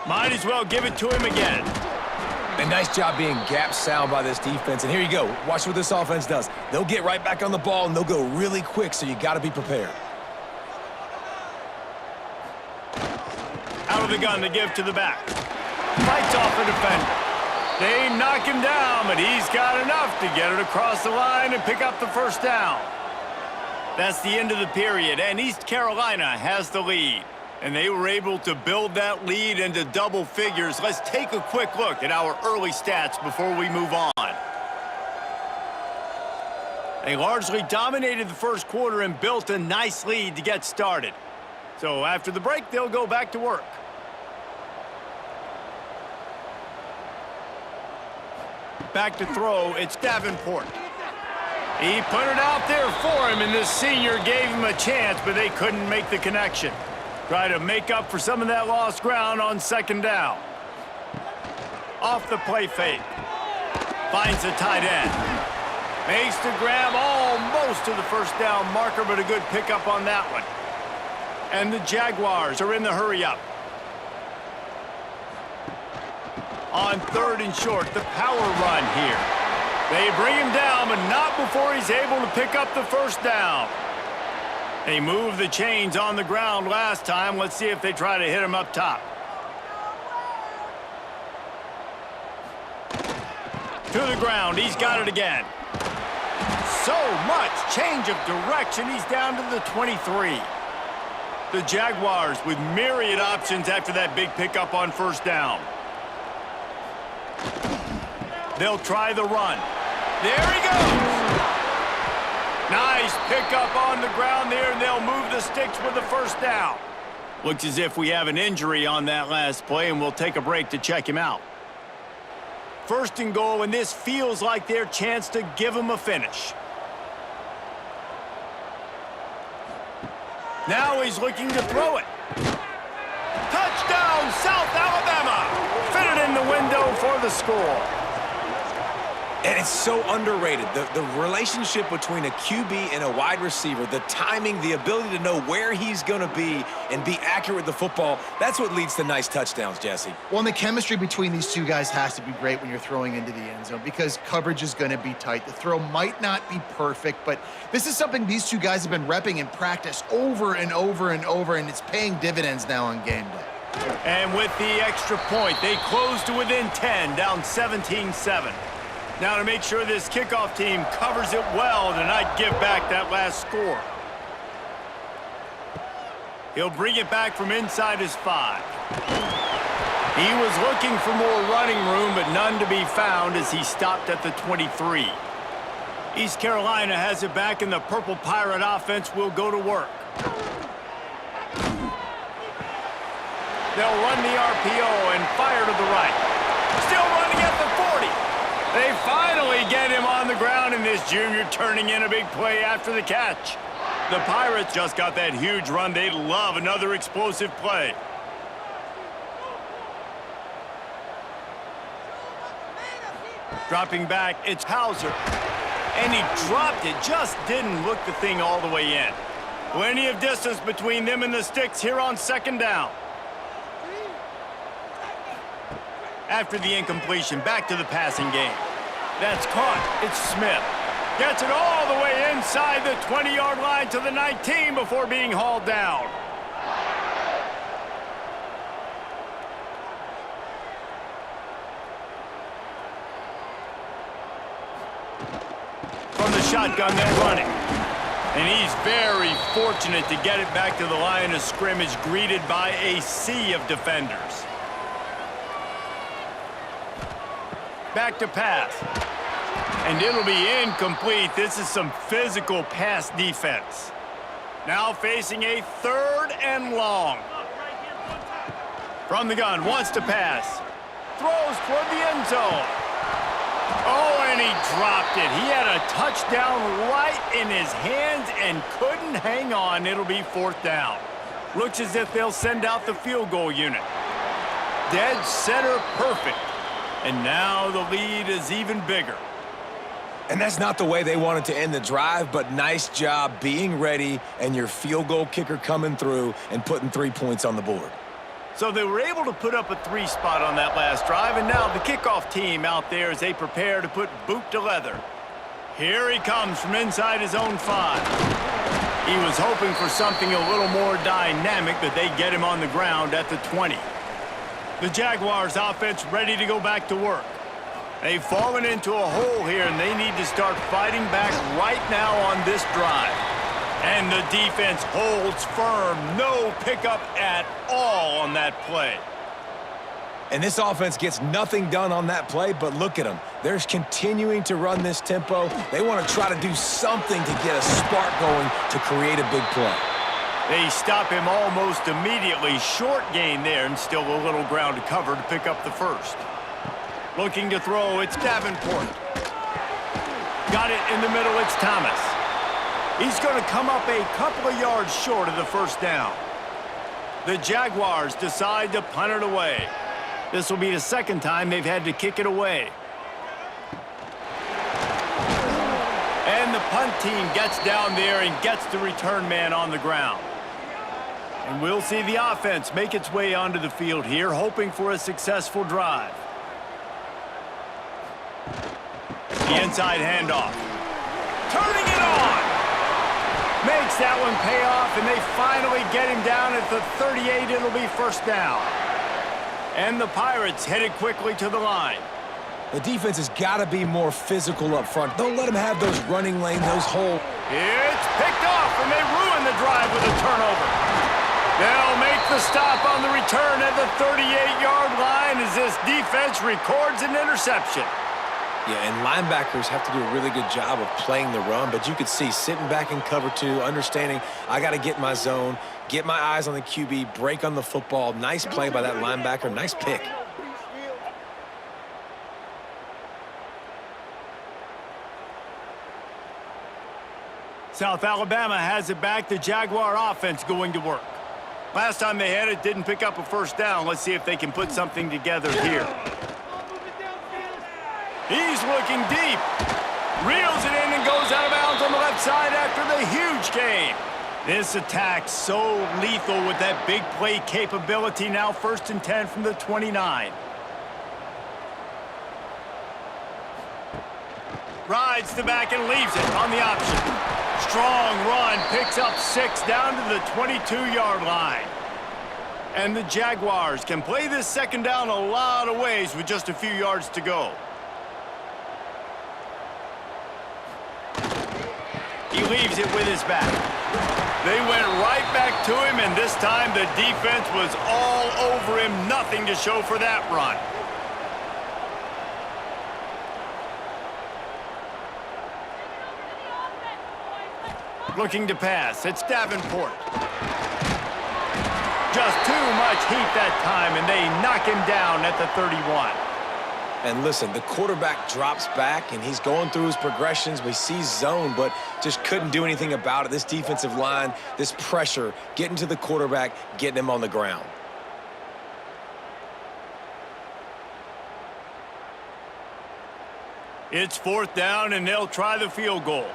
Might as well give it to him again. And nice job being gap sound by this defense. And here you go. Watch what this offense does. They'll get right back on the ball, and they'll go really quick, so you got to be prepared. Out of the gun to give to the back. Fights off the defender. They knock him down, but he's got enough to get it across the line and pick up the first down. That's the end of the period, and East Carolina has the lead. And they were able to build that lead into double figures. Let's take a quick look at our early stats before we move on. They largely dominated the first quarter and built a nice lead to get started. So after the break, they'll go back to work. Back to throw, it's Davenport. He put it out there for him, and this senior gave him a chance, but they couldn't make the connection. Try to make up for some of that lost ground on 2nd down. Off the play fake. Finds the tight end. Makes the grab almost to the first down marker, but a good pickup on that one. And the Jaguars are in the hurry-up. On 3rd and short, the power run here. They bring him down, but not before he's able to pick up the first down. They moved the chains on the ground last time. Let's see if they try to hit him up top. To the ground. He's got it again. So much change of direction. He's down to the 23. The Jaguars with myriad options after that big pickup on first down. They'll try the run. There he goes. Nice pickup on the ground there, and they'll move the sticks with the first down. Looks as if we have an injury on that last play, and we'll take a break to check him out. 1st and goal, and this feels like their chance to give him a finish. Now he's looking to throw it. Touchdown, South Alabama! Fitted in the window for the score. And it's so underrated. The relationship between a QB and a wide receiver, the timing, the ability to know where he's going to be and be accurate with the football, that's what leads to nice touchdowns, Jesse. Well, and the chemistry between these two guys has to be great when you're throwing into the end zone because coverage is going to be tight. The throw might not be perfect, but this is something these two guys have been repping in practice over and over and over, and it's paying dividends now on game day. And with the extra point, they close to within 10, down 17-7. Now to make sure this kickoff team covers it well to not give back that last score. He'll bring it back from inside his 5. He was looking for more running room, but none to be found as he stopped at the 23. East Carolina has it back, and the Purple Pirate offense will go to work. They'll run the RPO and fire to the right. Still running at the 40. They finally get him on the ground, and this junior turning in a big play after the catch. The Pirates just got that huge run. They'd love another explosive play. Dropping back, it's Hauser. And he dropped it, just didn't look the thing all the way in. Plenty of distance between them and the sticks here on second down. After the incompletion, back to the passing game. That's caught. It's Smith. Gets it all the way inside the 20-yard line to the 19 before being hauled down. From the shotgun, they're running. And he's very fortunate to get it back to the line of scrimmage, greeted by a sea of defenders. Back to pass. And it'll be incomplete. This is some physical pass defense. Now facing a 3rd and long. From the gun, wants to pass. Throws toward the end zone. Oh, and he dropped it. He had a touchdown right in his hands and couldn't hang on. It'll be 4th down. Looks as if they'll send out the field goal unit. Dead center perfect. And now the lead is even bigger. And that's not the way they wanted to end the drive, but nice job being ready and your field goal kicker coming through and putting 3 points on the board. So they were able to put up a 3 spot on that last drive, and now the kickoff team out there as they prepare to put boot to leather. Here he comes from inside his own 5. He was hoping for something a little more dynamic, but they get him on the ground at the 20. The Jaguars offense ready to go back to work. They've fallen into a hole here, and they need to start fighting back right now on this drive. And the defense holds firm. No pickup at all on that play. And this offense gets nothing done on that play, but look at them. They're continuing to run this tempo. They want to try to do something to get a spark going to create a big play. They stop him almost immediately. Short gain there, and still a little ground to cover to pick up the first. Looking to throw, it's Davenport. Got it in the middle, it's Thomas. He's going to come up a couple of yards short of the 1st down. The Jaguars decide to punt it away. This will be the 2nd time they've had to kick it away. And the punt team gets down there and gets the return man on the ground. And we'll see the offense make its way onto the field here, hoping for a successful drive. The inside handoff. Turning it on! Makes that one pay off, and they finally get him down at the 38. It'll be 1st down. And the Pirates headed quickly to the line. The defense has got to be more physical up front. Don't let them have those running lanes, those holes. It's picked off, and they ruin the drive with a turnover. They'll make the stop on the return at the 38-yard line as this defense records an interception. Yeah, and linebackers have to do a really good job of playing the run, but you could see sitting back in cover 2, understanding I got to get in my zone, get my eyes on the QB, break on the football. Nice play by that linebacker. Nice pick. South Alabama has it back. The Jaguar offense going to work. Last time they had it, didn't pick up a 1st down. Let's see if they can put something together here. He's looking deep. Reels it in and goes out of bounds on the left side after the huge gain. This attack so lethal with that big play capability. Now 1st and 10 from the 29. Rides the back and leaves it on the option. Strong run, picks up 6 down to the 22-yard line. And the Jaguars can play this 2nd down a lot of ways with just a few yards to go. He leaves it with his back. They went right back to him, and this time the defense was all over him. Nothing to show for that run. Looking to pass. It's Davenport. Just too much heat that time, and they knock him down at the 31. And listen, the quarterback drops back, and he's going through his progressions. We see zone, but just couldn't do anything about it. This defensive line, this pressure, getting to the quarterback, getting him on the ground. It's 4th down, and they'll try the field goal.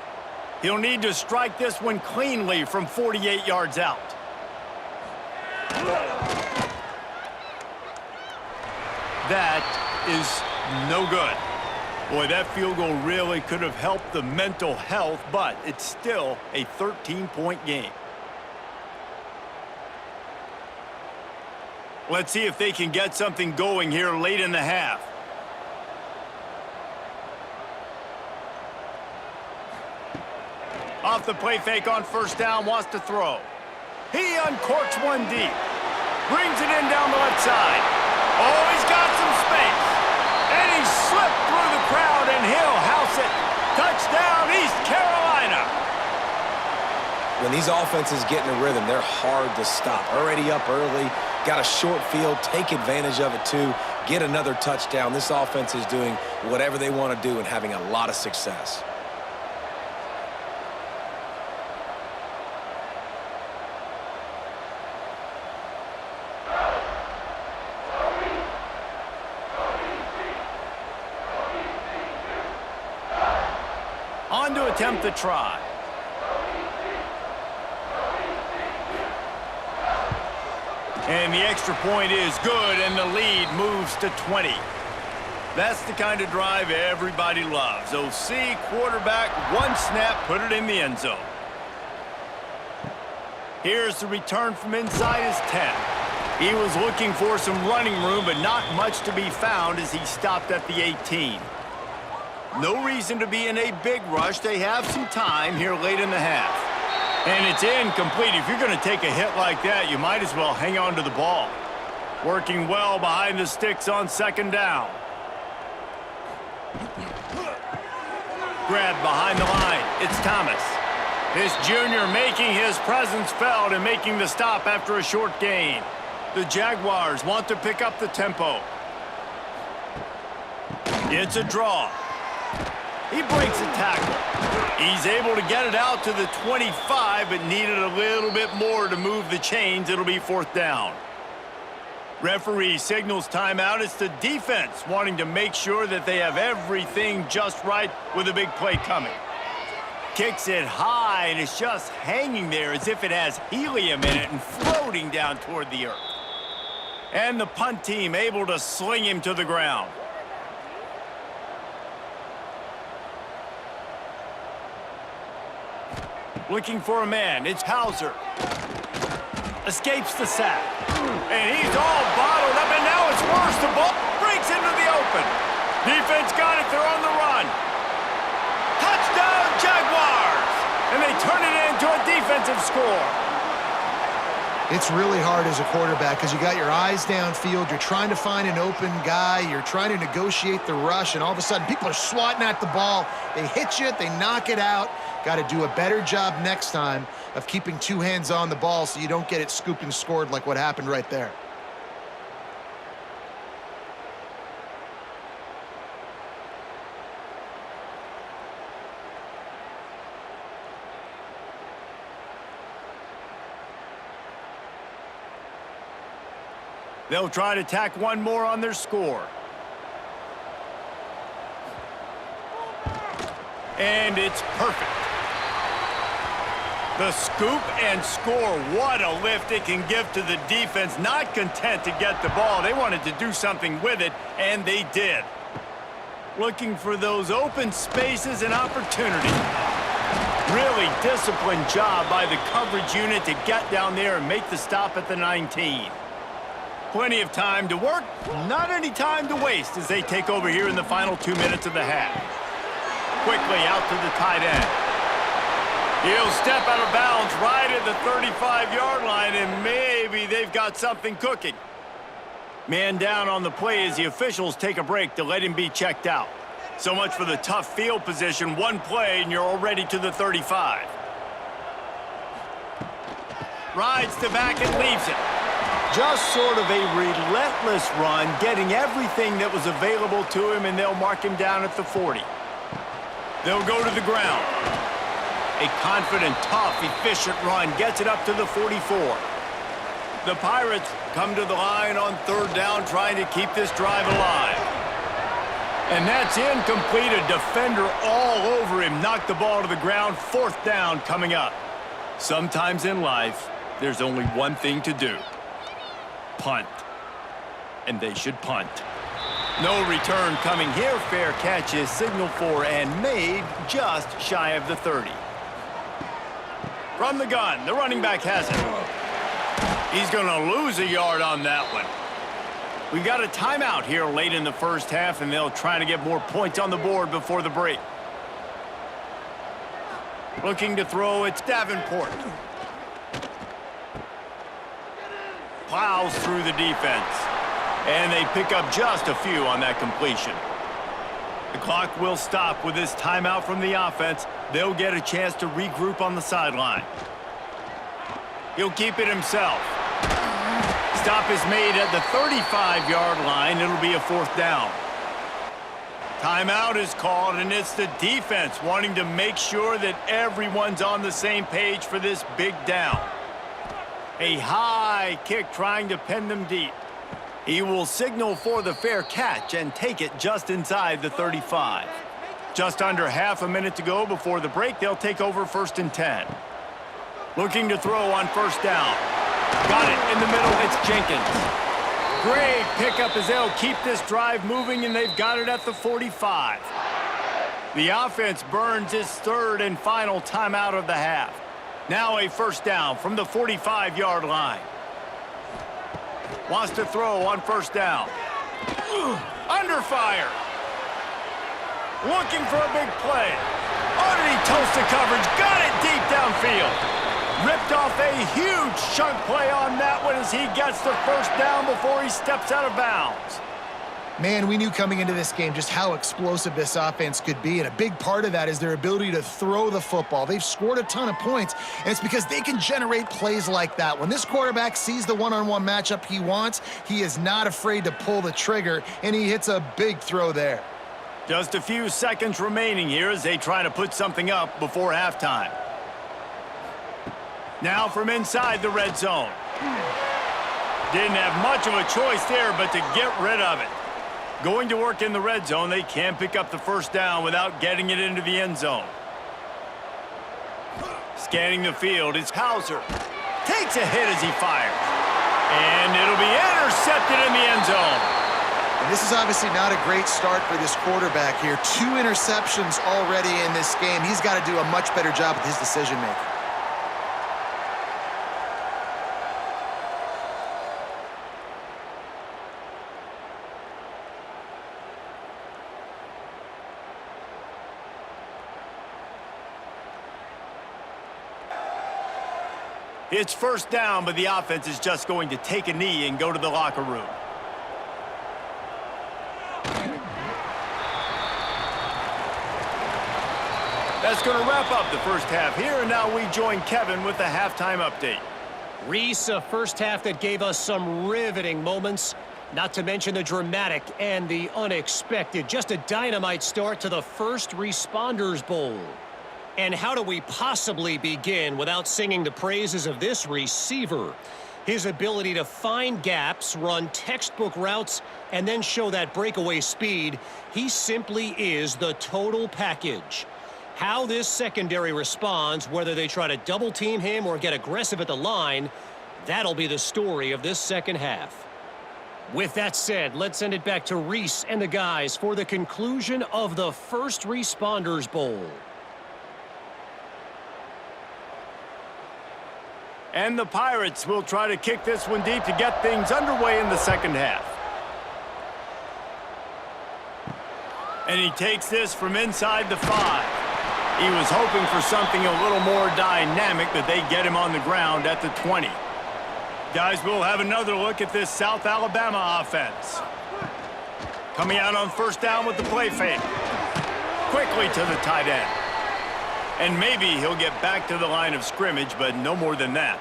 He'll need to strike this one cleanly from 48 yards out. That is no good. Boy, that field goal really could have helped the mental health, but it's still a 13-point game. Let's see if they can get something going here late in the half. Off the play fake on 1st down, wants to throw. He uncorks one deep. Brings it in down the left side. Oh, he's got some space. And he slipped through the crowd, and he'll house it. Touchdown, East Carolina. When these offenses get in a rhythm, they're hard to stop. Already up early, got a short field, take advantage of it too, get another touchdown. This offense is doing whatever they want to do and having a lot of success. On to attempt the try. And the extra point is good, and the lead moves to 20. That's the kind of drive everybody loves. OC, quarterback, one snap, put it in the end zone. Here's the return from inside his 10. He was looking for some running room, but not much to be found as he stopped at the 18. No reason to be in a big rush. They have some time here late in the half. And it's incomplete. If you're going to take a hit like that, you might as well hang on to the ball. Working well behind the sticks on 2nd down. Grabbed behind the line. It's Thomas. This junior making his presence felt and making the stop after a short gain. The Jaguars want to pick up the tempo. It's a draw. He breaks a tackle. He's able to get it out to the 25, but needed a little bit more to move the chains. It'll be 4th down. Referee signals timeout. It's the defense wanting to make sure that they have everything just right with a big play coming. Kicks it high, and it's just hanging there as if it has helium in it and floating down toward the earth. And the punt team able to sling him to the ground. Looking for a man. It's Hauser. Escapes the sack. And he's all bottled up, and now it's worse. The ball breaks into the open. Defense got it. They're on the run. Touchdown, Jaguars! And they turn it into a defensive score. It's really hard as a quarterback because you got your eyes downfield. You're trying to find an open guy. You're trying to negotiate the rush, and all of a sudden people are swatting at the ball. They hit you. They knock it out. Got to do a better job next time of keeping two hands on the ball so you don't get it scooped and scored like what happened right there. They'll try to tack one more on their score. And it's perfect. The scoop and score. What a lift it can give to the defense. Not content to get the ball. They wanted to do something with it, and they did. Looking for those open spaces and opportunity. Really disciplined job by the coverage unit to get down there and make the stop at the 19. Plenty of time to work, not any time to waste as they take over here in the final 2 minutes of the half. Quickly out to the tight end. He'll step out of bounds right at the 35-yard line, and maybe they've got something cooking. Man down on the play as the officials take a break to let him be checked out. So much for the tough field position. One play, and you're already to the 35. Rides the back and leaves it. Just sort of a relentless run, getting everything that was available to him, and they'll mark him down at the 40. They'll go to the ground. A confident, tough, efficient run gets it up to the 44. The Pirates come to the line on third down, trying to keep this drive alive. And that's incomplete. A defender all over him. Knocked the ball to the ground. Fourth down coming up. Sometimes in life, there's only one thing to do. Punt. And they should punt. No return coming here. Fair catch is signaled for and made just shy of the 30. From the gun, the running back has it. He's going to lose a yard on that one. We've got a timeout here late in the first half, and they'll try to get more points on the board before the break. Looking to throw, it's Davenport. Plows through the defense. And they pick up just a few on that completion. The clock will stop with this timeout from the offense. They'll get a chance to regroup on the sideline. He'll keep it himself. Stop is made at the 35-yard line. It'll be a fourth down. Timeout is called, and it's the defense wanting to make sure that everyone's on the same page for this big down. A high kick trying to pin them deep. He will signal for the fair catch and take it just inside the 35. Just under half a minute to go before the break. They'll take over 1st and 10. Looking to throw on first down. Got it in the middle. It's Jenkins. Great pickup as they'll keep this drive moving, and they've got it at the 45. The offense burns its third and final timeout of the half. Now a first down from the 45-yard line. Wants to throw on first down. Under fire. Looking for a big play. Underneath toasted coverage. Got it deep downfield. Ripped off a huge chunk play on that one as he gets the first down before he steps out of bounds. Man, we knew coming into this game just how explosive this offense could be, and a big part of that is their ability to throw the football. They've scored a ton of points, and it's because they can generate plays like that. When this quarterback sees the one-on-one matchup he wants, he is not afraid to pull the trigger, and he hits a big throw there. Just a few seconds remaining here as they try to put something up before halftime. Now from inside the red zone. Didn't have much of a choice there, but to get rid of it. Going to work in the red zone, they can pick up the first down without getting it into the end zone. Scanning the field, it's Hauser. Takes a hit as he fires. And it'll be intercepted in the end zone. And this is obviously not a great start for this quarterback here. 2 interceptions already in this game. He's got to do a much better job with his decision-making. It's first down, but the offense is just going to take a knee and go to the locker room. That's going to wrap up the first half here, and now we join Kevin with the halftime update. Reese, a first half that gave us some riveting moments, not to mention the dramatic and the unexpected. Just a dynamite start to the First Responders Bowl. And how do we possibly begin without singing the praises of this receiver? His ability to find gaps, run textbook routes, and then show that breakaway speed. He simply is the total package. How this secondary responds, whether they try to double-team him or get aggressive at the line, that'll be the story of this second half. With that said, let's send it back to Reese and the guys for the conclusion of the First Responders Bowl. And the Pirates will try to kick this one deep to get things underway in the second half. And he takes this from inside the 5. He was hoping for something a little more dynamic, but they get him on the ground at the 20. Guys, we'll have another look at this South Alabama offense. Coming out on first down with the play fake. Quickly to the tight end. And maybe he'll get back to the line of scrimmage, but no more than that.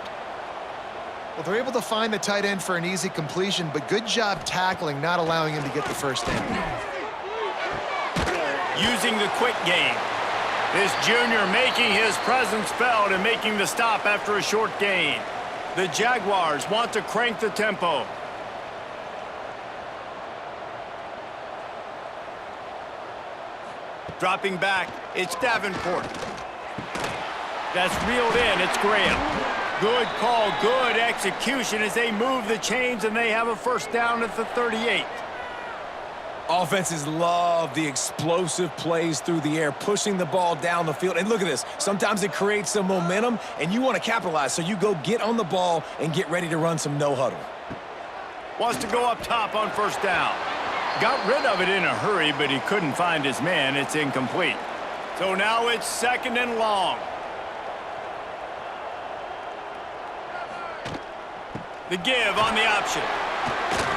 Well, they're able to find the tight end for an easy completion, but good job tackling, not allowing him to get the first down. Using the quick game. This junior making his presence felt and making the stop after a short gain. The Jaguars want to crank the tempo. Dropping back, it's Davenport. That's reeled in, it's Graham. Good call, good execution as they move the chains and they have a first down at the 38. Offenses love the explosive plays through the air, pushing the ball down the field. And look at this. Sometimes it creates some momentum, and you want to capitalize. So you go get on the ball and get ready to run some no-huddle. Wants to go up top on first down. Got rid of it in a hurry, but he couldn't find his man. It's incomplete. So now it's second and long. The give on the option.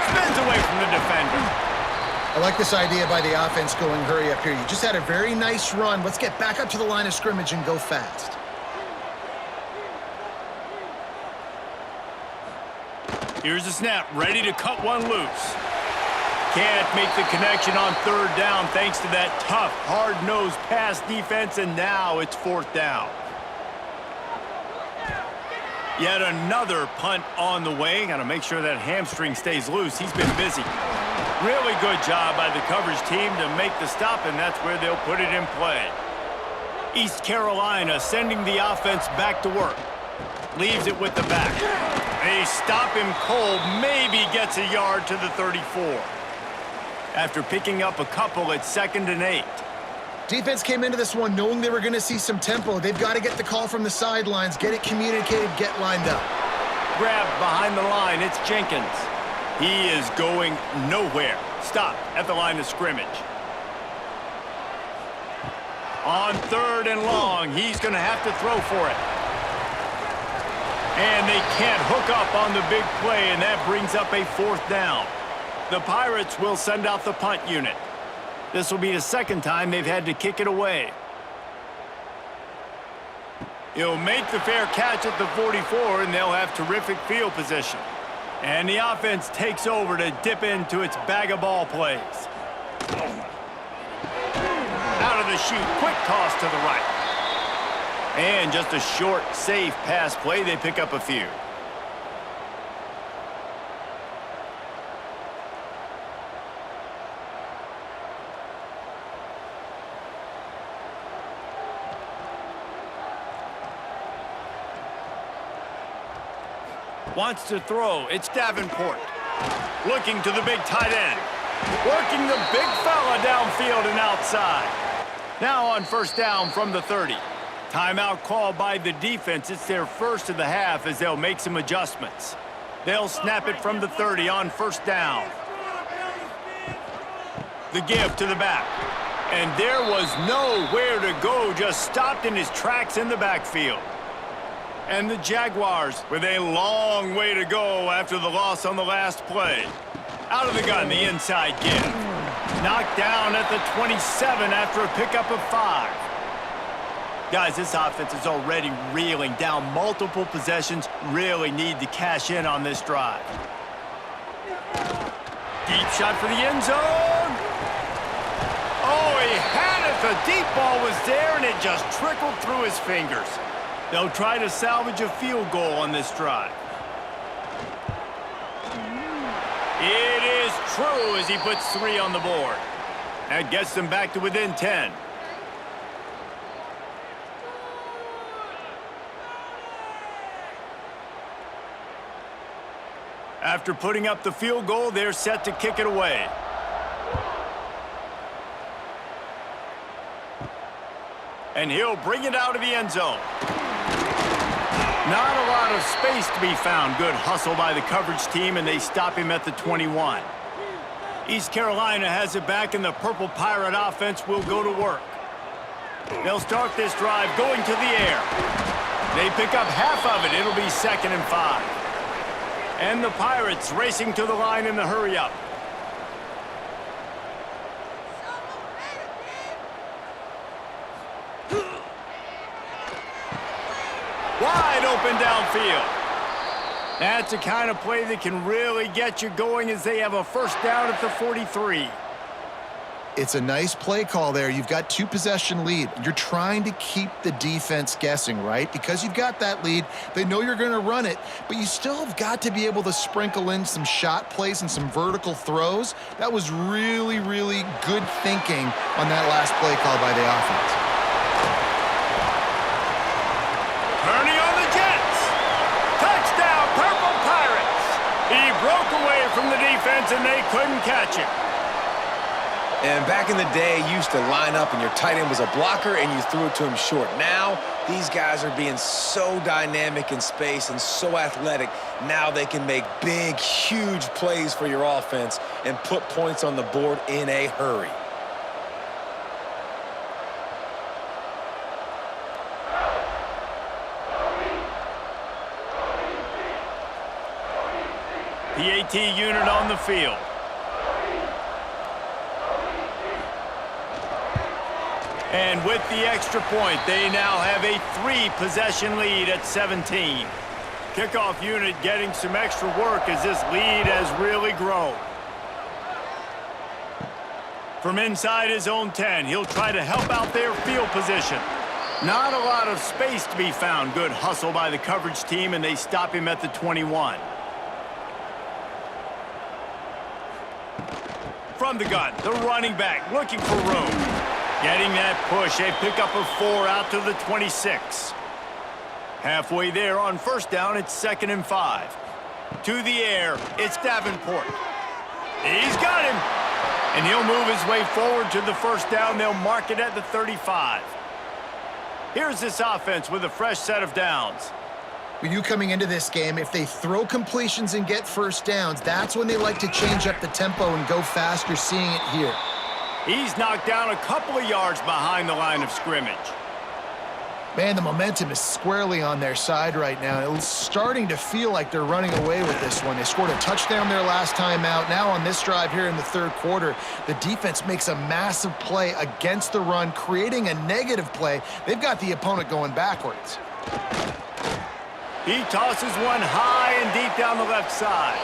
Spins away from the defender. I like this idea by the offense going hurry up here. You just had a very nice run. Let's get back up to the line of scrimmage and go fast. Here's the snap, ready to cut one loose. Can't make the connection on third down thanks to that tough, hard-nosed pass defense, and now it's fourth down. Yet another punt on the way. Got to make sure that hamstring stays loose. He's been busy. Really good job by the coverage team to make the stop, and that's where they'll put it in play. East Carolina sending the offense back to work. Leaves it with the back. They stop him cold, maybe gets a yard to the 34. After picking up a couple at 2nd and 8. Defense came into this one knowing they were going to see some tempo. They've got to get the call from the sidelines, get it communicated, get lined up. Grabbed behind the line, it's Jenkins. He is going nowhere. Stopped at the line of scrimmage. On third and long, he's going to have to throw for it. And they can't hook up on the big play, and that brings up a fourth down. The Pirates will send out the punt unit. This will be the second time they've had to kick it away. He'll make the fair catch at the 44, and they'll have terrific field position. And the offense takes over to dip into its bag of ball plays. Out of the chute, quick toss to the right. And just a short, safe pass play, they pick up a few. Wants to throw. It's Davenport. Looking to the big tight end. Working the big fella downfield and outside. Now on first down from the 30. Timeout called by the defense. It's their first of the half as they'll make some adjustments. They'll snap it from the 30 on first down. The give to the back. And there was nowhere to go, just stopped in his tracks in the backfield. And the Jaguars with a long way to go after the loss on the last play. Out of the gun, the inside give. Knocked down at the 27 after a pickup of 5. Guys, this offense is already reeling down multiple possessions. Really need to cash in on this drive. Deep shot for the end zone. Oh, he had it. The deep ball was there, and it just trickled through his fingers. They'll try to salvage a field goal on this drive. It is true as he puts 3 on the board. That gets them back to within 10. After putting up the field goal, they're set to kick it away. And he'll bring it out of the end zone. Not a lot of space to be found. Good hustle by the coverage team, and they stop him at the 21. East Carolina has it back, and the Purple Pirate offense will go to work. They'll start this drive going to the air. They pick up half of it. It'll be 2nd and 5. And the Pirates racing to the line in the hurry-up. Wide open downfield. That's the kind of play that can really get you going as they have a first down at the 43. It's a nice play call there. You've got 2-possession lead. You're trying to keep the defense guessing, right? Because you've got that lead, they know you're going to run it, but you still have got to be able to sprinkle in some shot plays and some vertical throws. That was really, really good thinking on that last play call by the offense. Turning on the Jets. Touchdown, Purple Pirates. He broke away from the defense, and they couldn't catch him. And back in the day, you used to line up and your tight end was a blocker and you threw it to him short. Now, these guys are being so dynamic in space and so athletic. Now they can make big, huge plays for your offense and put points on the board in a hurry. PAT unit on the field. And with the extra point, they now have a 3-possession lead at 17. Kickoff unit getting some extra work as this lead has really grown. From inside his own 10, he'll try to help out their field position. Not a lot of space to be found. Good hustle by the coverage team, and they stop him at the 21. From the gun, the running back looking for room. Getting that push, a pickup of 4 out to the 26. Halfway there on first down, it's 2nd and 5. To the air, it's Davenport. He's got him. And he'll move his way forward to the first down. They'll mark it at the 35. Here's this offense with a fresh set of downs. When you coming into this game, if they throw completions and get first downs, that's when they like to change up the tempo and go fast. You're seeing it here. He's knocked down a couple of yards behind the line of scrimmage. Man, the momentum is squarely on their side right now. It's starting to feel like they're running away with this one. They scored a touchdown their last time out. Now on this drive here in the 3rd quarter, the defense makes a massive play against the run, creating a negative play. They've got the opponent going backwards. He tosses one high and deep down the left side.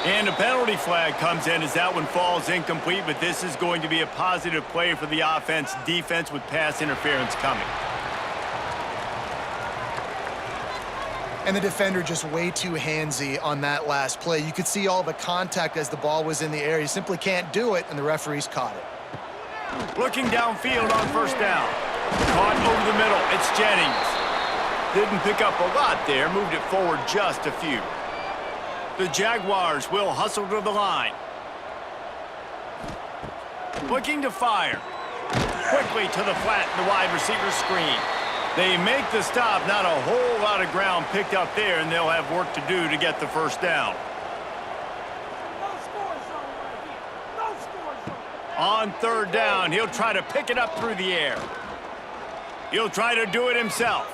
And a penalty flag comes in as that one falls incomplete, but this is going to be a positive play for the offense. Defense with pass interference coming. And the defender just way too handsy on that last play. You could see all the contact as the ball was in the air. He simply can't do it, and the referees caught it. Looking downfield on first down. Caught over the middle. It's Jennings. Didn't pick up a lot there. Moved it forward just a few. The Jaguars will hustle to the line. Looking to fire. Quickly to the flat, the wide receiver screen. They make the stop. Not a whole lot of ground picked up there, and they'll have work to do to get the first down. On 3rd down, he'll try to pick it up through the air. He'll try to do it himself.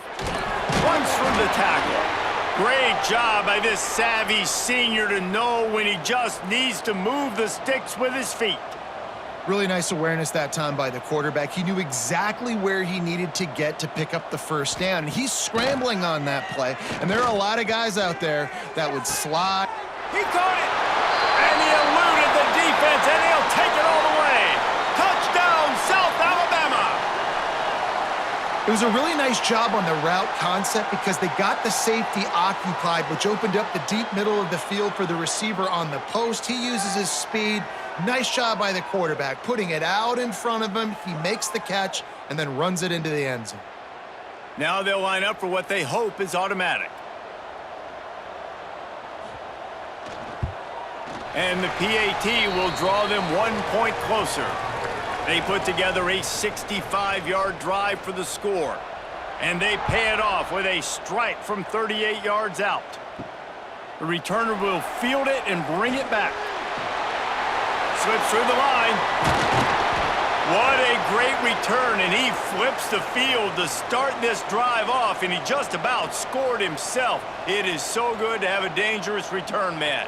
Once from the tackle. Great job by this savvy senior to know when he just needs to move the sticks with his feet. Really nice awareness that time by the quarterback. He knew exactly where he needed to get to pick up the first down. He's scrambling on that play, and there are a lot of guys out there that would slide. He caught it, and he eluded the defense, and he'll take it all the way. Touchdown, South Alabama! It was a really nice job on the route concept because they got the safety occupied, which opened up the deep middle of the field for the receiver on the post. He uses his speed. Nice job by the quarterback, putting it out in front of him. He makes the catch and then runs it into the end zone. Now they'll line up for what they hope is automatic. And the PAT will draw them 1 point closer. They put together a 65-yard drive for the score. And they pay it off with a strike from 38 yards out. The returner will field it and bring it back. Slips through the line. What a great return, and he flips the field to start this drive off, and he just about scored himself. It is so good to have a dangerous return man.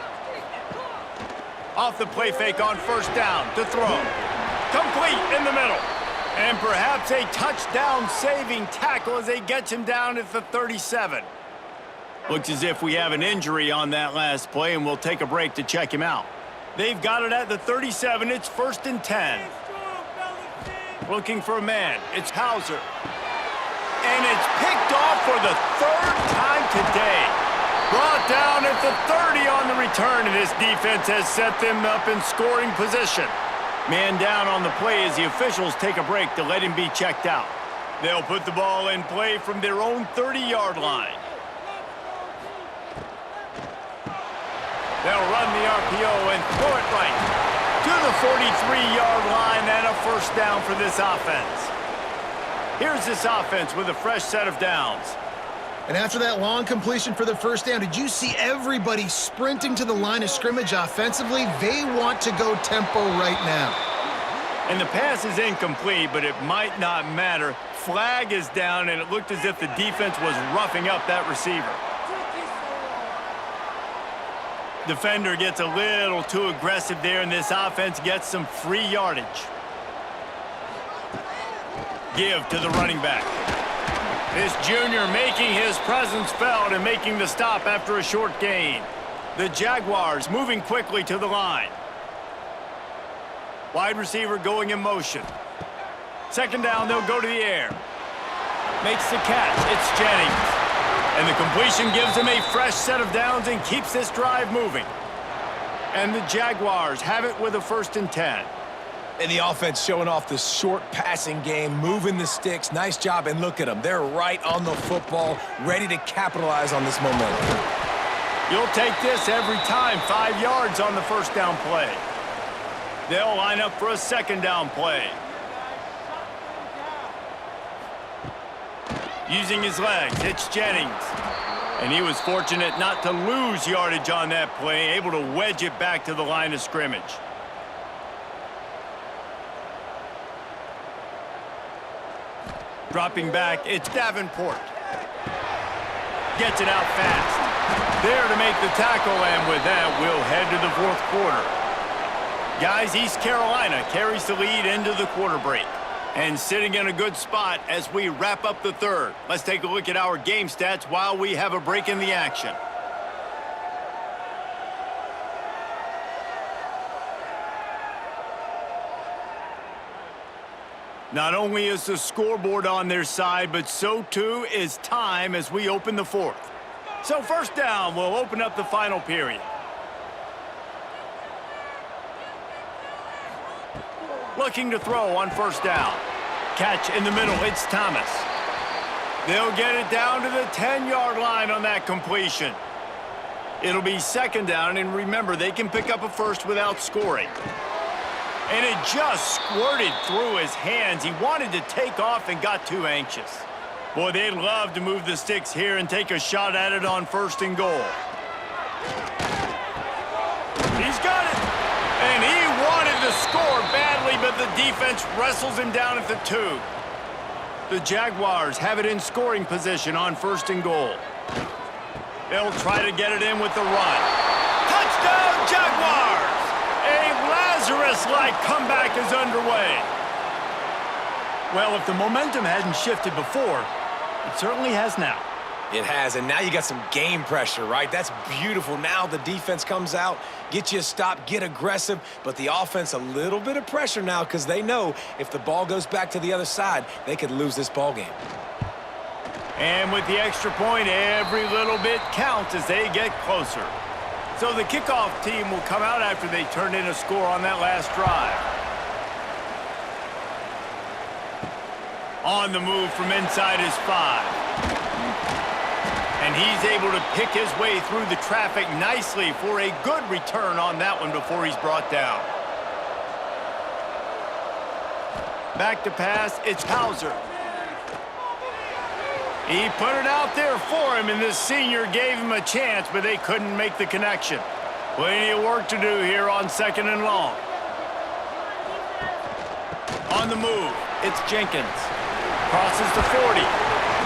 Off the play fake on first down to throw. Complete in the middle. And perhaps a touchdown-saving tackle as they get him down at the 37. Looks as if we have an injury on that last play, and we'll take a break to check him out. They've got it at the 37. It's 1st and 10. Looking for a man. It's Hauser. And it's picked off for the 3rd time today. Brought down at the 30 on the return, and this defense has set them up in scoring position. Man down on the play as the officials take a break to let him be checked out. They'll put the ball in play from their own 30-yard line. They'll run the RPO and throw it right to the 43-yard line, and a first down for this offense. Here's this offense with a fresh set of downs. And after that long completion for the first down, did you see everybody sprinting to the line of scrimmage offensively? They want to go tempo right now. And the pass is incomplete, but it might not matter. Flag is down, and it looked as if the defense was roughing up that receiver. Defender gets a little too aggressive there, and this offense gets some free yardage. Give to the running back. This junior making his presence felt and making the stop after a short gain. The Jaguars moving quickly to the line. Wide receiver going in motion. 2nd down, they'll go to the air. Makes the catch. It's Jennings. And the completion gives him a fresh set of downs and keeps this drive moving. And the Jaguars have it with a 1st and 10. And the offense showing off the short passing game, moving the sticks. Nice job, and look at them. They're right on the football, ready to capitalize on this momentum. You'll take this every time. 5 yards on the first down play. They'll line up for a 2nd down play. Using his legs, it's Jennings. And he was fortunate not to lose yardage on that play, able to wedge it back to the line of scrimmage. Dropping back, it's Davenport. Gets it out fast. There to make the tackle, and with that, we'll head to the 4th quarter. Guys, East Carolina carries the lead into the quarter break. And sitting in a good spot as we wrap up the 3rd. Let's take a look at our game stats while we have a break in the action. Not only is the scoreboard on their side, but so too is time as we open the 4th. So 1st down will open up the final period. Looking to throw on 1st down. Catch in the middle, it's Thomas. They'll get it down to the 10-yard line on that completion. It'll be 2nd down, and remember, they can pick up a first without scoring. And it just squirted through his hands. He wanted to take off and got too anxious. Boy, they'd love to move the sticks here and take a shot at it on 1st and goal. He's got it. And he wanted to score badly, but the defense wrestles him down at the 2. The Jaguars have it in scoring position on 1st and goal. They'll try to get it in with the run. Touchdown, Jaguars! A Lazarus-like comeback is underway. Well, if the momentum hadn't shifted before, it certainly has now. It has, and now you got some game pressure, right? That's beautiful. Now the defense comes out, get you a stop, get aggressive, but the offense a little bit of pressure now because they know if the ball goes back to the other side, they could lose this ball game. And with the extra point, every little bit counts as they get closer. So the kickoff team will come out after they turn in a score on that last drive. On the move from inside his 5. And he's able to pick his way through the traffic nicely for a good return on that one before he's brought down. Back to pass, it's Hauser. He put it out there for him, and this senior gave him a chance, but they couldn't make the connection. Plenty of work to do here on 2nd and long. On the move, it's Jenkins. Crosses the 40.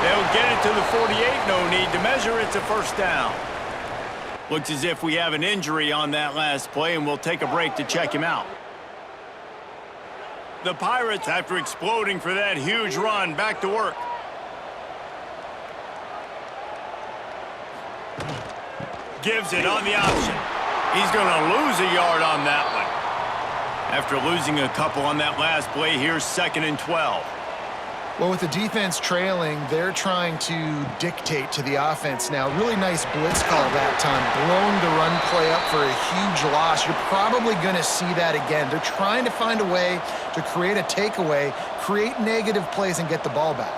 They'll get it to the 48. No need to measure. It's a first down. Looks as if we have an injury on that last play, and we'll take a break to check him out. The Pirates, after exploding for that huge run, back to work. Gives it on the option. He's going to lose a yard on that one. After losing a couple on that last play, here's 2nd and 12. Well, with the defense trailing, they're trying to dictate to the offense now. Really nice blitz call that time. Blowing the run play up for a huge loss. You're probably going to see that again. They're trying to find a way to create a takeaway, create negative plays, and get the ball back.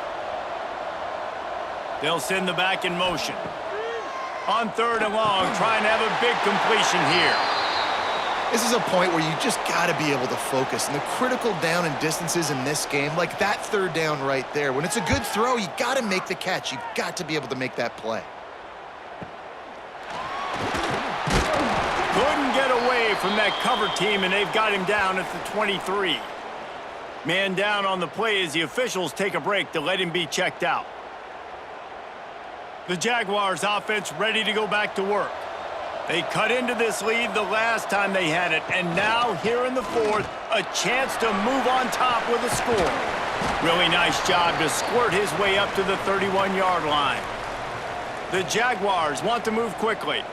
They'll send the back in motion. On 3rd and long, trying to have a big completion here. This is a point where you just got to be able to focus. And the critical down and distances in this game, like that 3rd down right there, when it's a good throw, you got to make the catch. You've got to be able to make that play. Couldn't get away from that cover team, and they've got him down at the 23. Man down on the play as the officials take a break to let him be checked out. The Jaguars offense ready to go back to work. They cut into this lead the last time they had it, and now here in the 4th, a chance to move on top with a score. Really nice job to squirt his way up to the 31-yard line. The Jaguars want to move quickly.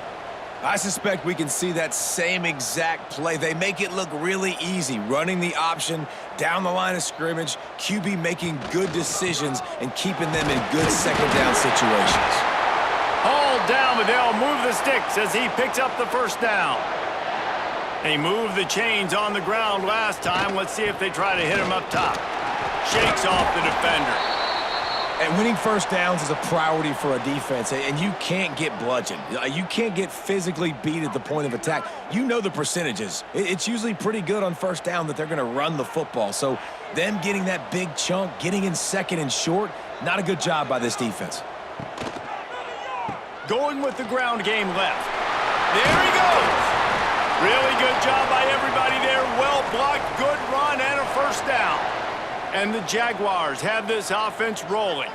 I suspect we can see that same exact play. They make it look really easy, running the option down the line of scrimmage, QB making good decisions and keeping them in good 2nd down situations. Hauled down, but they'll move the sticks as he picks up the first down. They moved the chains on the ground last time. Let's see if they try to hit him up top. Shakes off the defender. And winning first downs is a priority for a defense, and you can't get bludgeoned. You can't get physically beat at the point of attack. You know the percentages. It's usually pretty good on first down that they're going to run the football. So them getting that big chunk, getting in 2nd and short, not a good job by this defense. Going with the ground game left. There he goes. Really good job by everybody there. Well blocked, good run, and a first down. And the Jaguars have this offense rolling.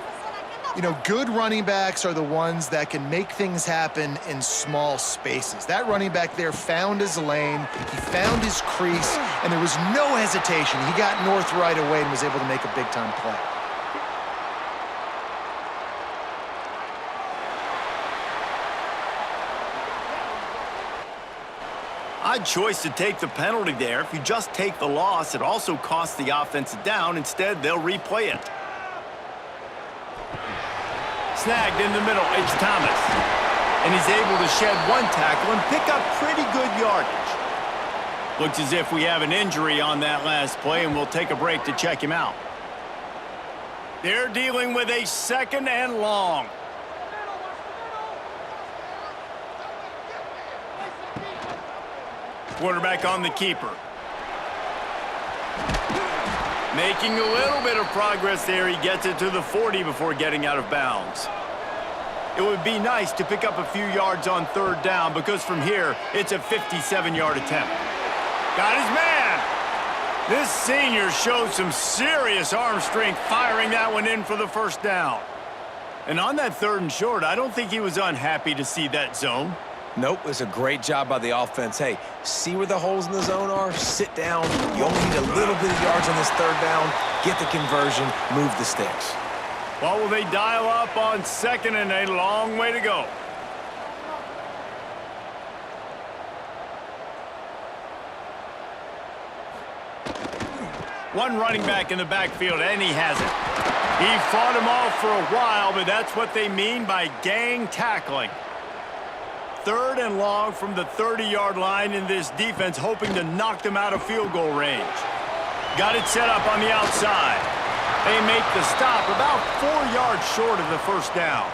You know, good running backs are the ones that can make things happen in small spaces. That running back there found his lane, he found his crease, and there was no hesitation. He got north right away and was able to make a big-time play. Odd choice to take the penalty there. If you just take the loss, it also costs the offense a down. Instead, they'll replay it. Snagged in the middle, it's Thomas. And he's able to shed one tackle and pick up pretty good yardage. Looks as if we have an injury on that last play, and we'll take a break to check him out. They're dealing with a 2nd and long. Quarterback on the keeper. Making a little bit of progress there. He gets it to the 40 before getting out of bounds. It would be nice to pick up a few yards on 3rd down because from here, it's a 57-yard attempt. Got his man. This senior showed some serious arm strength firing that one in for the first down. And on that 3rd and short, I don't think he was unhappy to see that zone. Nope, it's a great job by the offense. Hey, see where the holes in the zone are? Sit down. You only need a little bit of yards on this 3rd down. Get the conversion. Move the sticks. Well, will they dial up on 2nd and a long way to go? One running back in the backfield, and he has it. He fought him off for a while, but that's what they mean by gang tackling. 3rd and long from the 30-yard line in this defense, hoping to knock them out of field goal range. Got it set up on the outside. They make the stop about 4 yards short of the first down.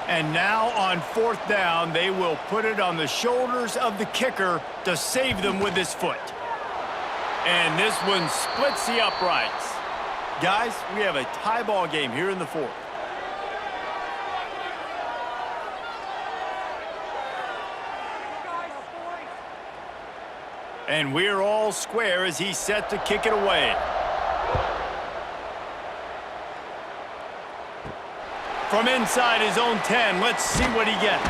And now on 4th down, they will put it on the shoulders of the kicker to save them with his foot. And this one splits the uprights. Guys, we have a tie ball game here in the 4th. And we're all square as he's set to kick it away. From inside his own 10, let's see what he gets.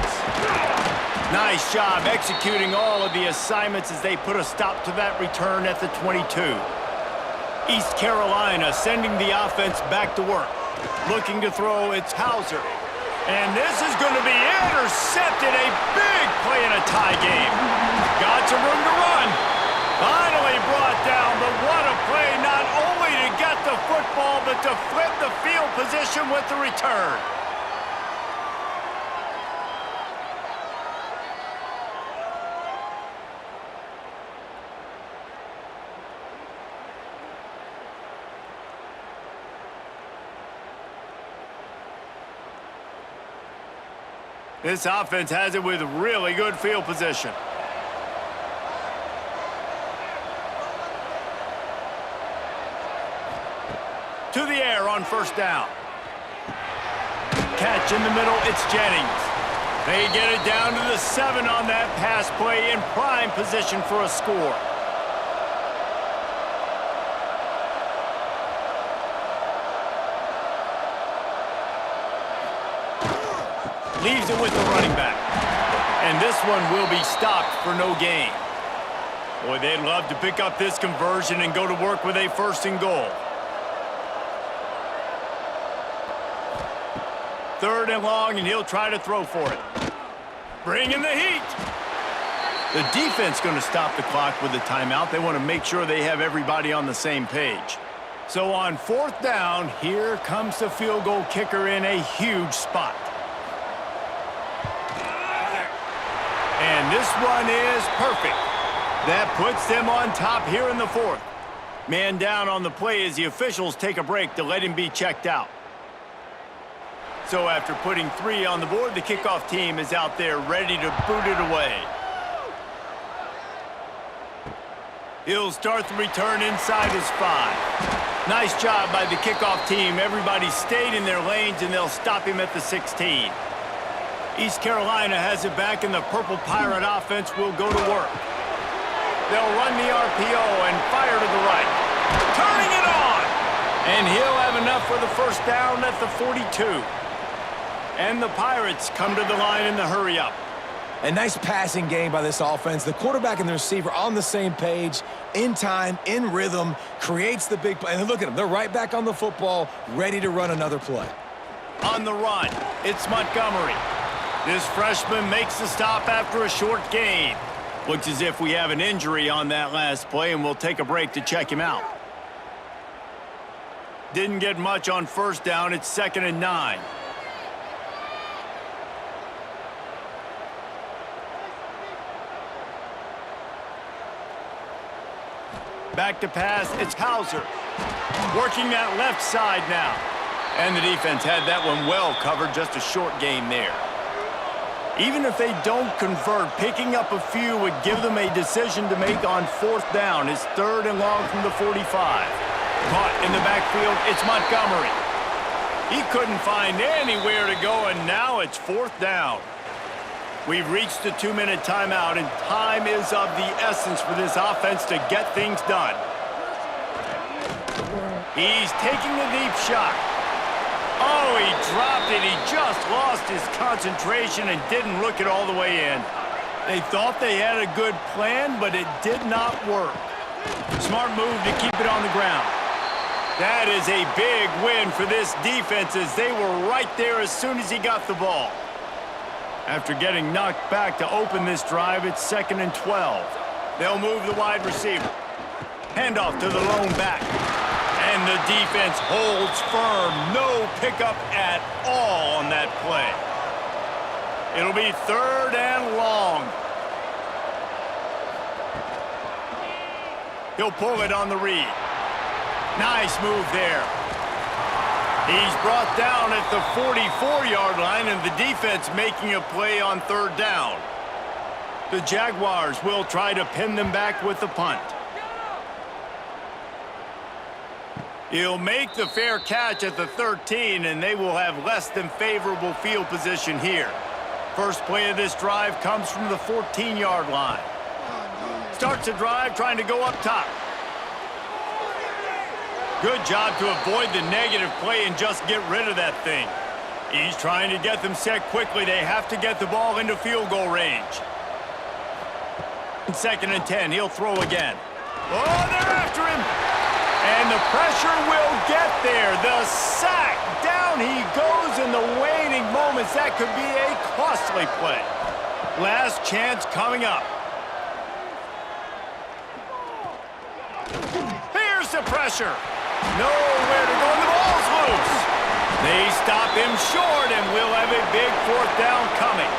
Nice job executing all of the assignments as they put a stop to that return at the 22. East Carolina sending the offense back to work. Looking to throw, it's Hauser. And this is going to be intercepted. A big play in a tie game. Got some room to run. Finally brought down, but what a play, not only to get the football, but to flip the field position with the return. This offense has it with really good field position. To the air on 1st down. Catch in the middle, it's Jennings. They get it down to the 7 on that pass play in prime position for a score. Leaves it with the running back. And this one will be stopped for no gain. Boy, they'd love to pick up this conversion and go to work with a 1st and goal. 3rd and long, and he'll try to throw for it. Bring in the heat. The defense going to stop the clock with the timeout. They want to make sure they have everybody on the same page. So on 4th down, here comes the field goal kicker in a huge spot. And this one is perfect. That puts them on top here in the 4th. Man down on the play as the officials take a break to let him be checked out. So after putting 3 on the board, the kickoff team is out there ready to boot it away. He'll start the return inside his 5. Nice job by the kickoff team. Everybody stayed in their lanes, and they'll stop him at the 16. East Carolina has it back, and the Purple Pirate offense will go to work. They'll run the RPO and fire to the right. Turning it on! And he'll have enough for the 1st down at the 42. And the Pirates come to the line in the hurry-up. A nice passing game by this offense. The quarterback and the receiver on the same page, in time, in rhythm, creates the big play. And look at them. They're right back on the football, ready to run another play. On the run, it's Montgomery. This freshman makes the stop after a short gain. Looks as if we have an injury on that last play, and we'll take a break to check him out. Didn't get much on 1st down. It's 2nd and 9. Back to pass, it's Hauser. Working that left side now. And the defense had that one well covered, just a short gain there. Even if they don't convert, picking up a few would give them a decision to make on 4th down. It's 3rd and long from the 45. Caught in the backfield, it's Montgomery. He couldn't find anywhere to go, and now it's 4th down. We've reached the 2-minute timeout, and time is of the essence for this offense to get things done. He's taking a deep shot. Oh, he dropped it. He just lost his concentration and didn't look it all the way in. They thought they had a good plan, but it did not work. Smart move to keep it on the ground. That is a big win for this defense, as they were right there as soon as he got the ball. After getting knocked back to open this drive, it's 2nd and 12. They'll move the wide receiver. Handoff to the lone back. And the defense holds firm. No pickup at all on that play. It'll be 3rd and long. He'll pull it on the read. Nice move there. He's brought down at the 44-yard line, and the defense making a play on third down. The Jaguars will try to pin them back with the punt. He'll make the fair catch at the 13, and they will have less than favorable field position here. First play of this drive comes from the 14-yard line. Starts the drive trying to go up top. Good job to avoid the negative play and just get rid of that thing. He's trying to get them set quickly. They have to get the ball into field goal range. 2nd and 10, he'll throw again. Oh, they're after him. And the pressure will get there. The sack. Down he goes in the waning moments. That could be a costly play. Last chance coming up. Here's the pressure. Nowhere to go, and the ball's loose. They stop him short, and we'll have a big 4th down coming.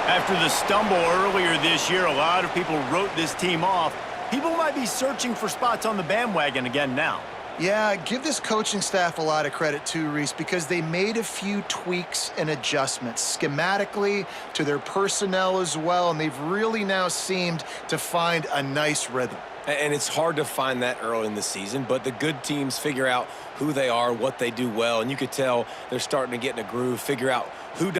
After the stumble earlier this year, a lot of people wrote this team off. People might be searching for spots on the bandwagon again now. Yeah, give this coaching staff a lot of credit too, Reese, because they made a few tweaks and adjustments schematically to their personnel as well, and they've really now seemed to find a nice rhythm. And it's hard to find that early in the season, but the good teams figure out who they are, what they do well, and you could tell they're starting to get in a groove, figure out who